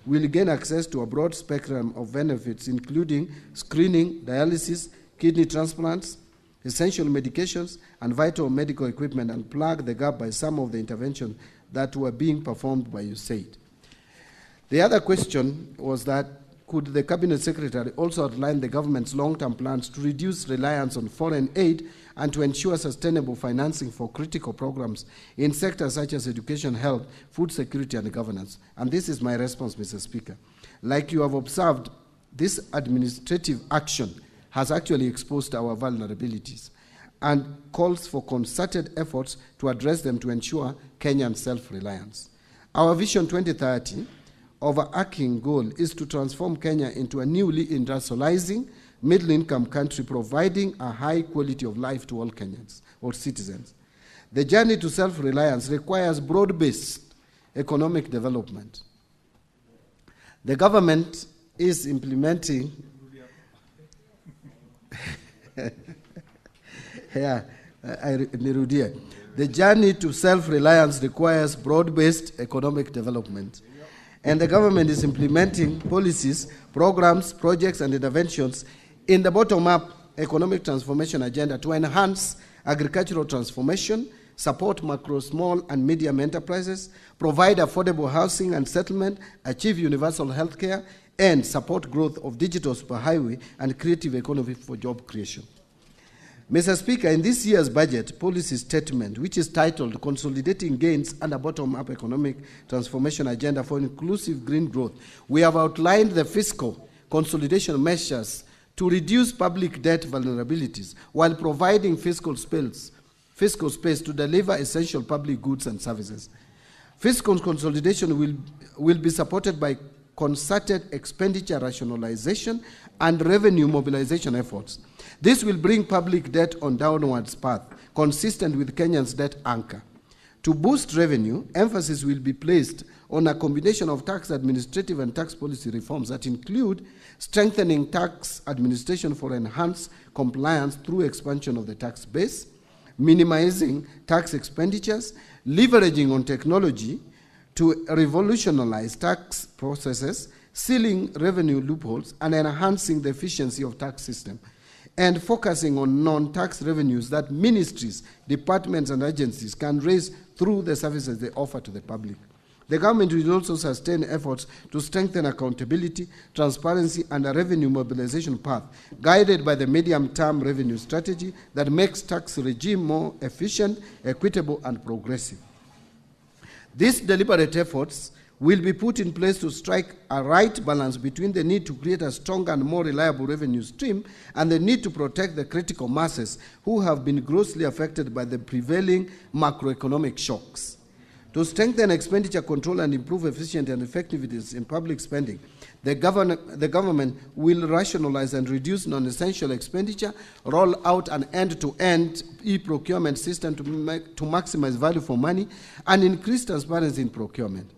will gain access to a broad spectrum of benefits, including screening, dialysis, kidney transplants, essential medications, and vital medical equipment, and plug the gap by some of the interventions that were being performed by USAID. The other question was that could the Cabinet Secretary also outline the government's long-term plans to reduce reliance on foreign aid and to ensure sustainable financing for critical programs in sectors such as education, health, food security, and governance? And this is my response, Mr. Speaker. Like you have observed, this administrative action has actually exposed our vulnerabilities and calls for concerted efforts to address them to ensure Kenyan self-reliance. Our Vision 2030 overarching goal is to transform Kenya into a newly industrializing, middle-income country, providing a high quality of life to all Kenyans or citizens. The journey to self-reliance requires broad-based economic development. The government is implementing the journey to self-reliance requires broad-based economic development. And the government is implementing policies, programs, projects, and interventions in the bottom-up economic transformation agenda to enhance agricultural transformation, support macro, small, and medium enterprises, provide affordable housing and settlement, achieve universal health care, and support growth of digital superhighway and creative economy for job creation. Mr. Speaker, in this year's budget policy statement, which is titled Consolidating Gains and a Bottom-up Economic Transformation Agenda for Inclusive Green Growth, we have outlined the fiscal consolidation measures to reduce public debt vulnerabilities while providing fiscal space to deliver essential public goods and services. Fiscal consolidation will be supported by concerted expenditure rationalization and revenue mobilization efforts. This will bring public debt on downwards path, consistent with Kenya's debt anchor. To boost revenue, emphasis will be placed on a combination of tax administrative and tax policy reforms that include strengthening tax administration for enhanced compliance through expansion of the tax base, minimizing tax expenditures, leveraging on technology to revolutionize tax processes, sealing revenue loopholes, and enhancing the efficiency of tax system, and focusing on non-tax revenues that ministries, departments, and agencies can raise through the services they offer to the public. The government will also sustain efforts to strengthen accountability, transparency, and a revenue mobilization path guided by the medium-term revenue strategy that makes tax regime more efficient, equitable, and progressive. These deliberate efforts will be put in place to strike a right balance between the need to create a stronger and more reliable revenue stream and the need to protect the critical masses who have been grossly affected by the prevailing macroeconomic shocks. To strengthen expenditure control and improve efficiency and effectiveness in public spending, the government will rationalize and reduce non-essential expenditure, roll out an end-to-end e-procurement system to maximize value for money, and increase transparency in procurement.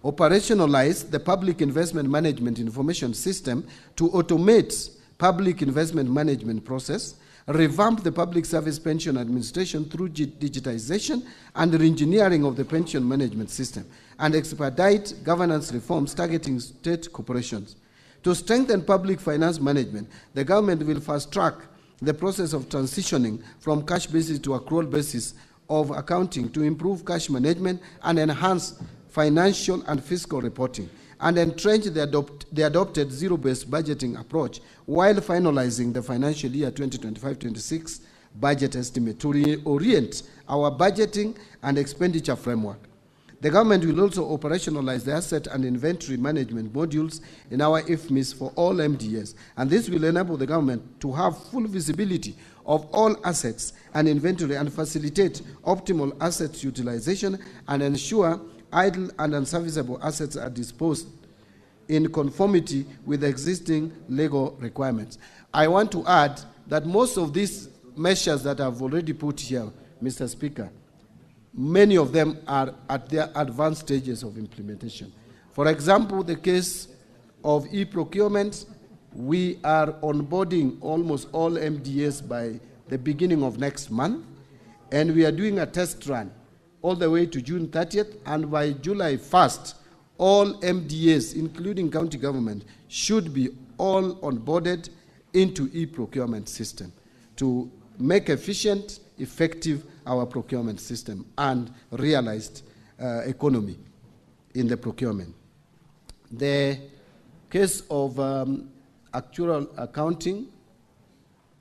Operationalize the Public Investment Management Information System to automate public investment management process, revamp the Public Service Pension Administration through digitization and re-engineering of the pension management system, and expedite governance reforms targeting state corporations. To strengthen public finance management, the government will fast-track the process of transitioning from cash basis to accrual basis of accounting to improve cash management and enhance financial and fiscal reporting, and entrench the adopted zero-based budgeting approach while finalizing the financial year 2025-26 budget estimate to reorient our budgeting and expenditure framework. The government will also operationalize the asset and inventory management modules in our IFMIS for all MDAs, and this will enable the government to have full visibility of all assets and inventory and facilitate optimal assets utilization and ensure idle and unserviceable assets are disposed in conformity with existing legal requirements. I want to add that most of these measures that I've already put here, Mr. Speaker, many of them are at their advanced stages of implementation. For example, the case of e-procurement, we are onboarding almost all MDAs by the beginning of next month, and we are doing a test run all the way to June 30th, and by July 1st, all MDAs, including county government, should be all onboarded into e-procurement system to make efficient, effective our procurement system and realized economy in the procurement. The case of actual accounting,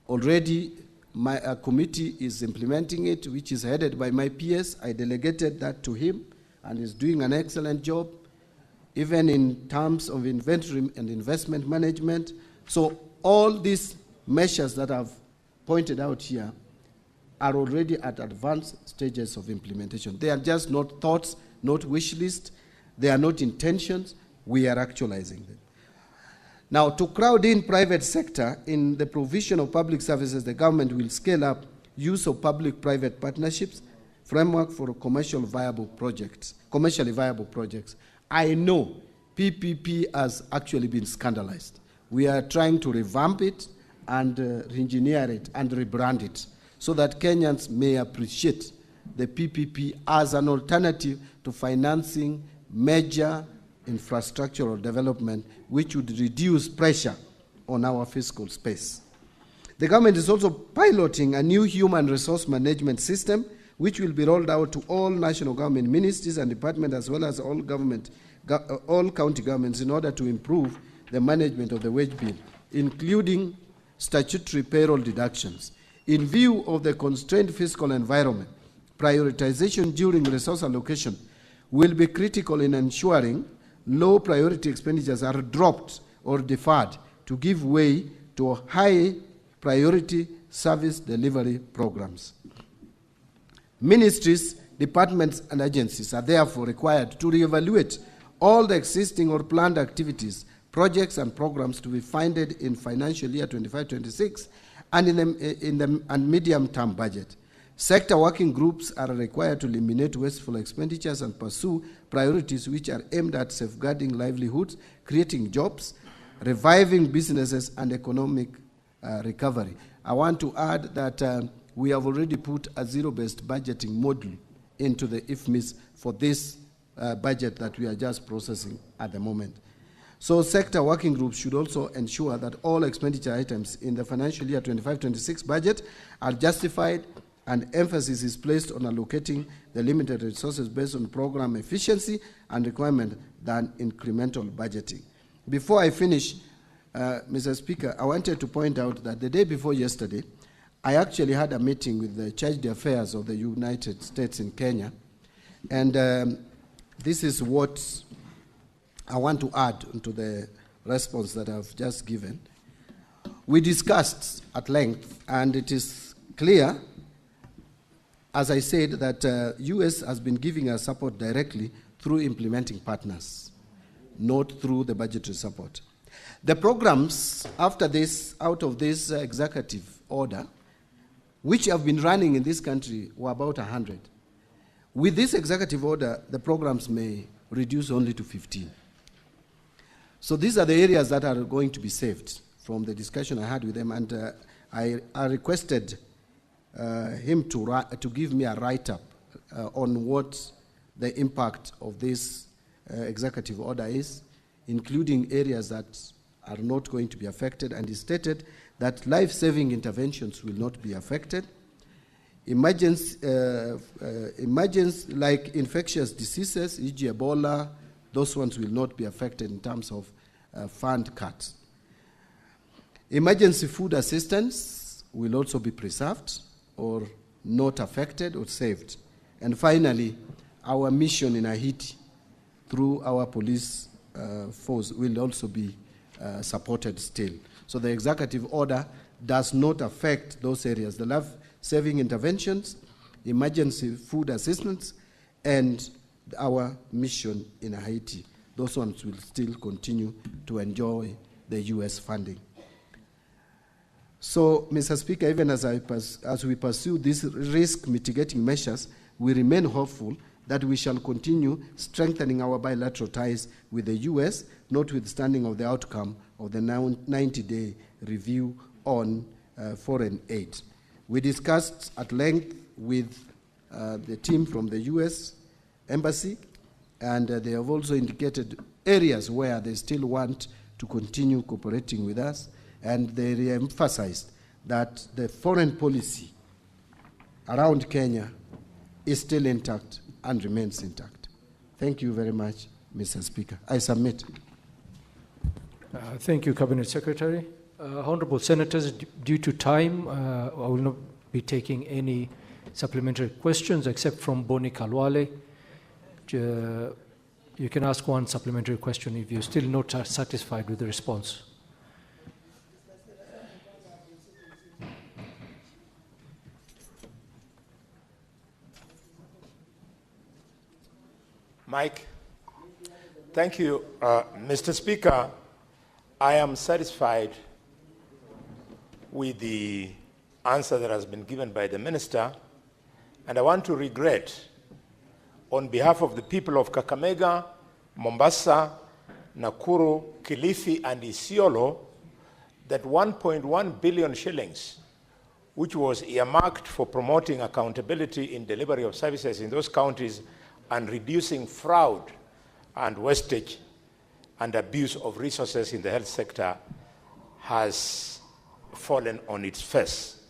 already my committee is implementing it, which is headed by my PS. I delegated that to him, and is doing an excellent job, even in terms of inventory and investment management. So all these measures that I've pointed out here are already at advanced stages of implementation. They are just not thoughts, not wish list. They are not intentions. We are actualizing them. Now, to crowd in private sector in the provision of public services, the government will scale up use of public-private partnerships, framework for commercially viable projects. I know PPP has actually been scandalized. We are trying to revamp it and re-engineer it and rebrand it so that Kenyans may appreciate the PPP as an alternative to financing major infrastructural development, which would reduce pressure on our fiscal space. The government is also piloting a new human resource management system, which will be rolled out to all national government ministries and departments, as well as all county governments, in order to improve the management of the wage bill, including statutory payroll deductions. In view of the constrained fiscal environment, prioritization during resource allocation will be critical in ensuring low priority expenditures are dropped or deferred to give way to high priority service delivery programs. Ministries, departments, and agencies are therefore required to reevaluate all the existing or planned activities, projects, and programs to be funded in financial year 25-26 and in the medium-term budget. Sector working groups are required to eliminate wasteful expenditures and pursue priorities which are aimed at safeguarding livelihoods, creating jobs, reviving businesses, and economic recovery. I want to add that we have already put a zero-based budgeting model into the IFMIS for this budget that we are just processing at the moment. So sector working groups should also ensure that all expenditure items in the financial year 25-26 budget are justified, and emphasis is placed on allocating the limited resources based on program efficiency and requirement than incremental budgeting. Before I finish, Mr. Speaker, I wanted to point out that the day before yesterday, I actually had a meeting with the Charge d'Affaires of the United States in Kenya, and this is what I want to add to the response that I've just given. We discussed at length, and it is clear, as I said, that U.S. has been giving us support directly through implementing partners, not through the budgetary support. The programs out of this executive order, which have been running in this country, were about 100. With this executive order, the programs may reduce only to 15. So these are the areas that are going to be saved from the discussion I had with them, and I requested him to give me a write-up on what the impact of this executive order is, including areas that are not going to be affected, and he stated that life-saving interventions will not be affected. Emergencies like infectious diseases, e.g. Ebola, those ones will not be affected in terms of fund cuts. Emergency food assistance will also be preserved or not affected or saved. And finally, our mission in Haiti through our police force will also be supported still. So the executive order does not affect those areas: the life-saving interventions, emergency food assistance, and our mission in Haiti. Those ones will still continue to enjoy the U.S. funding. So, Mr. Speaker, even as we pursue these risk mitigating measures, we remain hopeful that we shall continue strengthening our bilateral ties with the U.S., notwithstanding of the outcome of the 90-day review on foreign aid. We discussed at length with the team from the U.S. Embassy, and they have also indicated areas where they still want to continue cooperating with us, and they re-emphasized that the foreign policy around Kenya is still intact and remains intact. Thank you very much, Mr. Speaker. I submit. Thank you, Cabinet Secretary. Honorable Senators, due to time, I will not be taking any supplementary questions except from Boni Kalwale. You can ask one supplementary question if you're still not satisfied with the response. Mike, thank you. Mr. Speaker, I am satisfied with the answer that has been given by the Minister, and I want to regret, on behalf of the people of Kakamega, Mombasa, Nakuru, Kilifi, and Isiolo, that 1.1 billion shillings, which was earmarked for promoting accountability in delivery of services in those counties and reducing fraud and wastage and abuse of resources in the health sector, has fallen on its face.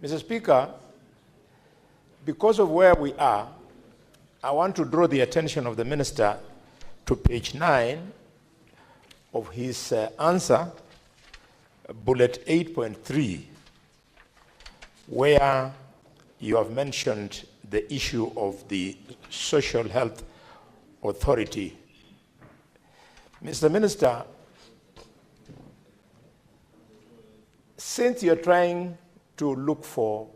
Mr. Speaker, because of where we are, I want to draw the attention of the Minister to page 9 of his answer, bullet 8.3, where you have mentioned the issue of the Social Health Authority. Mr. Minister, since you're trying to look for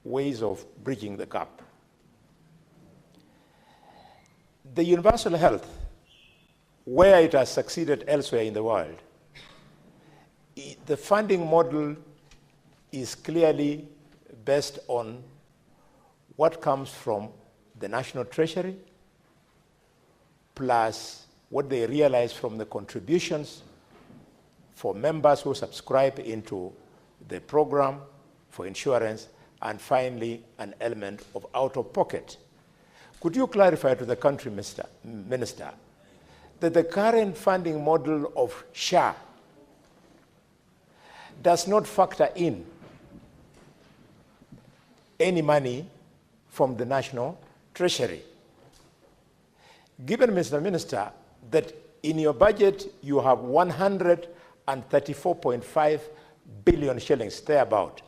ways of bridging the gap, the universal health, where it has succeeded elsewhere in the world, the funding model is clearly based on what comes from the National Treasury, plus what they realize from the contributions for members who subscribe into the program for insurance, and finally, an element of out-of-pocket. Could you clarify to the country, Minister, that the current funding model of SHA does not factor in any money from the National Treasury? Given, Mr. Minister, that in your budget you have 134.5 billion shillings thereabout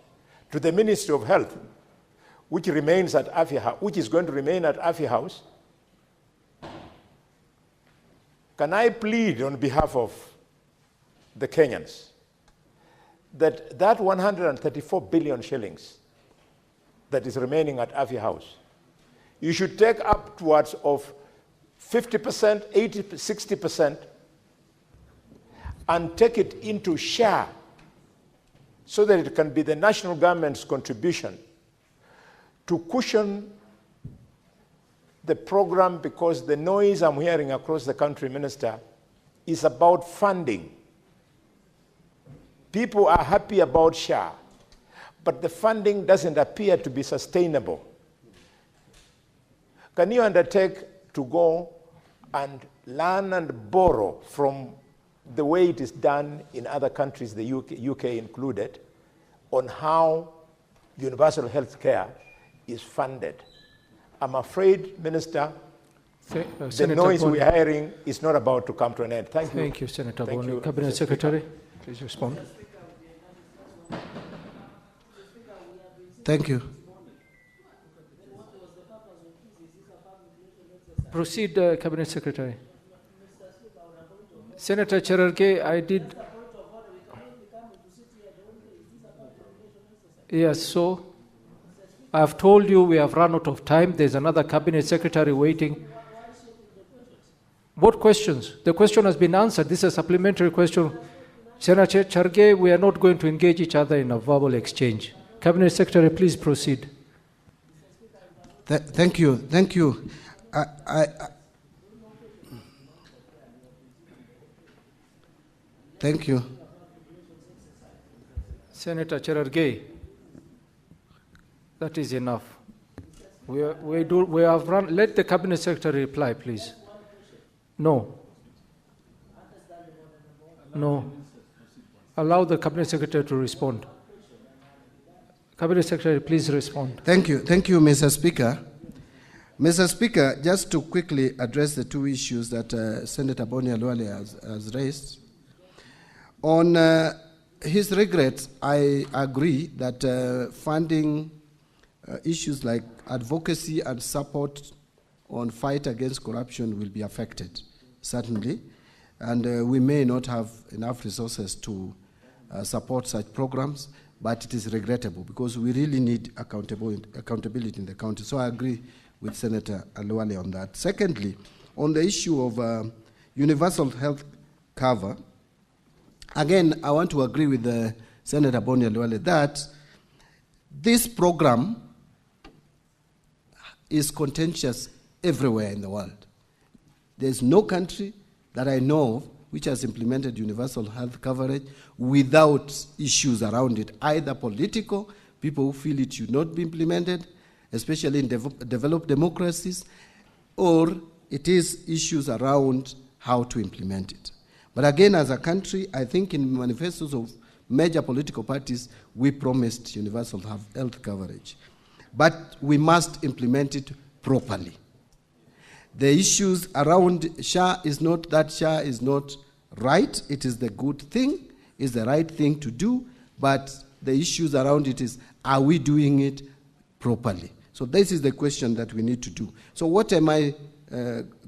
to the Ministry of Health, which remains at which is going to remain at Afi House, can I plead on behalf of the Kenyans that that 134 billion shillings that is remaining at Afi House, you should take upwards of 50%, 80%, 60%, and take it into SHA so that it can be the national government's contribution to cushion the program, because the noise I'm hearing across the country, Minister, is about funding. People are happy about SHA, but the funding doesn't appear to be sustainable. Can you undertake to go and learn and borrow from the way it is done in other countries, the UK included, on how universal health care is funded? I'm afraid, Minister, the noise we're hearing is not about to come to an end. Thank you. Thank you, Senator Boni. Cabinet Secretary, please respond. Thank you. Proceed, Cabinet Secretary. Senator Cherargei, I did. Yes, so I've told you we have run out of time. There's another Cabinet Secretary waiting. What questions? The question has been answered. This is a supplementary question. Senator Cherargei, we are not going to engage each other in a verbal exchange. Cabinet Secretary, please proceed. Thank you. Thank you. Thank you. Senator Cherargei, that is enough. We have run. Let the Cabinet Secretary reply, please. No. No. Allow the Cabinet Secretary to respond. Cabinet Secretary, please respond. Thank you, Mr. Speaker. Mr. Speaker, just to quickly address the two issues that Senator Boni Alwale has raised. On his regrets, I agree that funding issues like advocacy and support on fight against corruption will be affected, certainly. And we may not have enough resources to support such programs, but it is regrettable because we really need accountability in the country. So I agree with Senator Alwale on that. Secondly, on the issue of universal health cover, again, I want to agree with Senator Boni Alwale that this program is contentious everywhere in the world. There's no country that I know of which has implemented universal health coverage without issues around it, either political, people who feel it should not be implemented, especially in developed democracies, or it is issues around how to implement it. But again, as a country, I think in manifestos of major political parties, we promised universal health coverage. But we must implement it properly. The issues around SHA is not that SHA is not right. It is the good thing, it's the right thing to do, but the issues around it is, are we doing it properly? So this is the question that we need to do. So what am I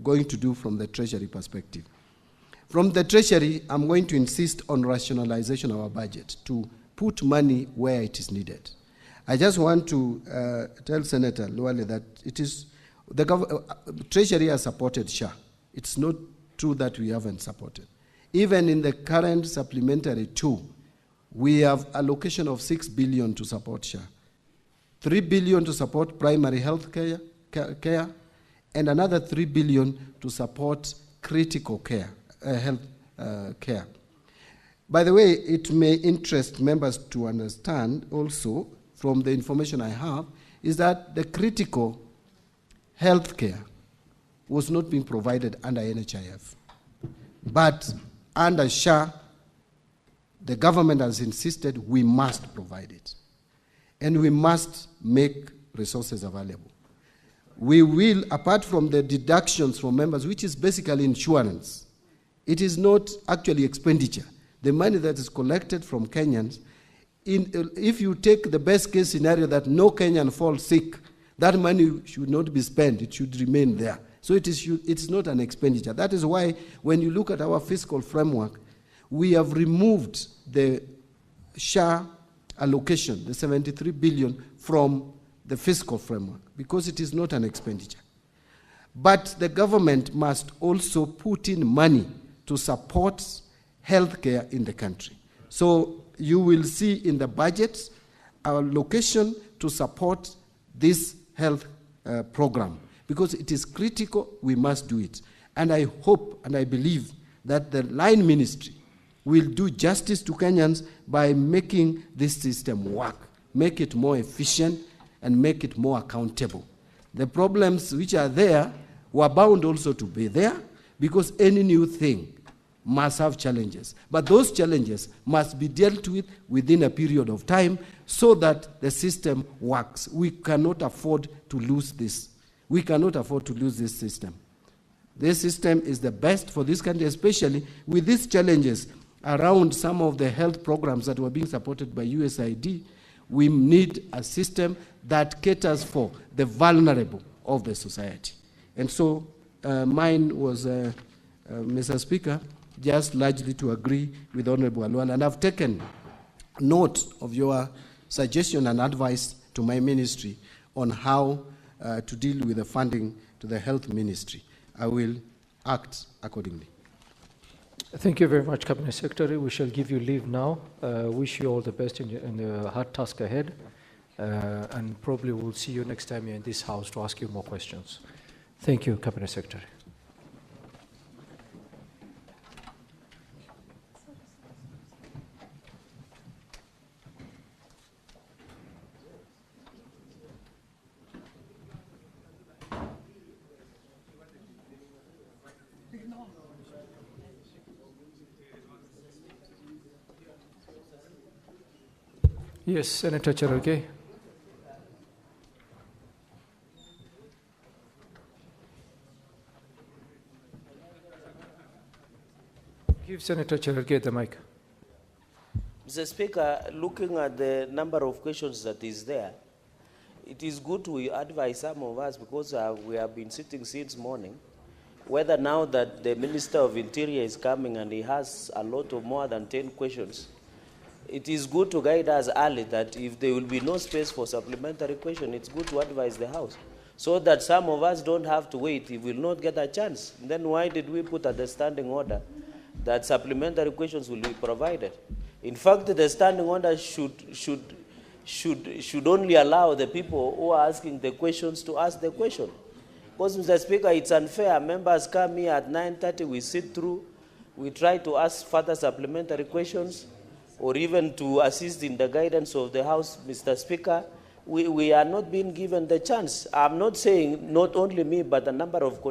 going to do from the Treasury perspective? From the Treasury, I'm going to insist on rationalization of our budget to put money where it is needed. I just want to tell Senator Luale that it is the Treasury has supported SHA. It's not true that we haven't supported. Even in the current supplementary 2, we have allocation of 6 billion to support SHA, 3 billion to support primary health care, and another 3 billion to support critical care, health care. By the way, it may interest members to understand also from the information I have is that the critical health care was not being provided under NHIF. But under SHA, the government has insisted we must provide it. And we must make resources available. We will, apart from the deductions from members, which is basically insurance, it is not actually expenditure. The money that is collected from Kenyans, if you take the best case scenario that no Kenyan falls sick, that money should not be spent, it should remain there. So it's not an expenditure. That is why when you look at our fiscal framework, we have removed the SHA allocation, the 73 billion, from the fiscal framework because it is not an expenditure. But the government must also put in money to support healthcare in the country. So you will see in the budget our allocation to support this health program. Because it is critical, we must do it. And I hope and I believe that the line ministry will do justice to Kenyans by making this system work, make it more efficient, and make it more accountable. The problems which are there were bound also to be there because any new thing must have challenges. But those challenges must be dealt with within a period of time so that the system works. We cannot afford to lose this. We cannot afford to lose this system. This system is the best for this country, especially with these challenges around some of the health programs that were being supported by USAID. We need a system that caters for the vulnerable of the society. And so mine was, Mr. Speaker, just largely to agree with Honorable Alwale. And I've taken note of your suggestion and advice to my ministry on how to deal with the funding to the health ministry. I will act accordingly. Thank you very much, Cabinet Secretary. We shall give you leave now. Wish you all the best in the hard task ahead. And probably we'll see you next time you're in this house to ask you more questions. Thank you, Cabinet Secretary. Yes, Senator Cherargei. Give Senator Cherargei the mic. Mr. Speaker, looking at the number of questions that is there, it is good to advise some of us, because we have been sitting since morning, whether now that the Minister of Interior is coming and he has a lot of more than 10 questions, it is good to guide us early that if there will be no space for supplementary question, it's good to advise the House, so that some of us don't have to wait if we will not get a chance. Then why did we put at the standing order that supplementary questions will be provided? In fact, the standing order should only allow the people who are asking the questions to ask the question. Because, Mr. Speaker, it's unfair. Members come here at 9:30, we sit through, we try to ask further supplementary questions, or even to assist in the guidance of the House, Mr. Speaker. We are not being given the chance. I'm not saying not only me, but a number of colleagues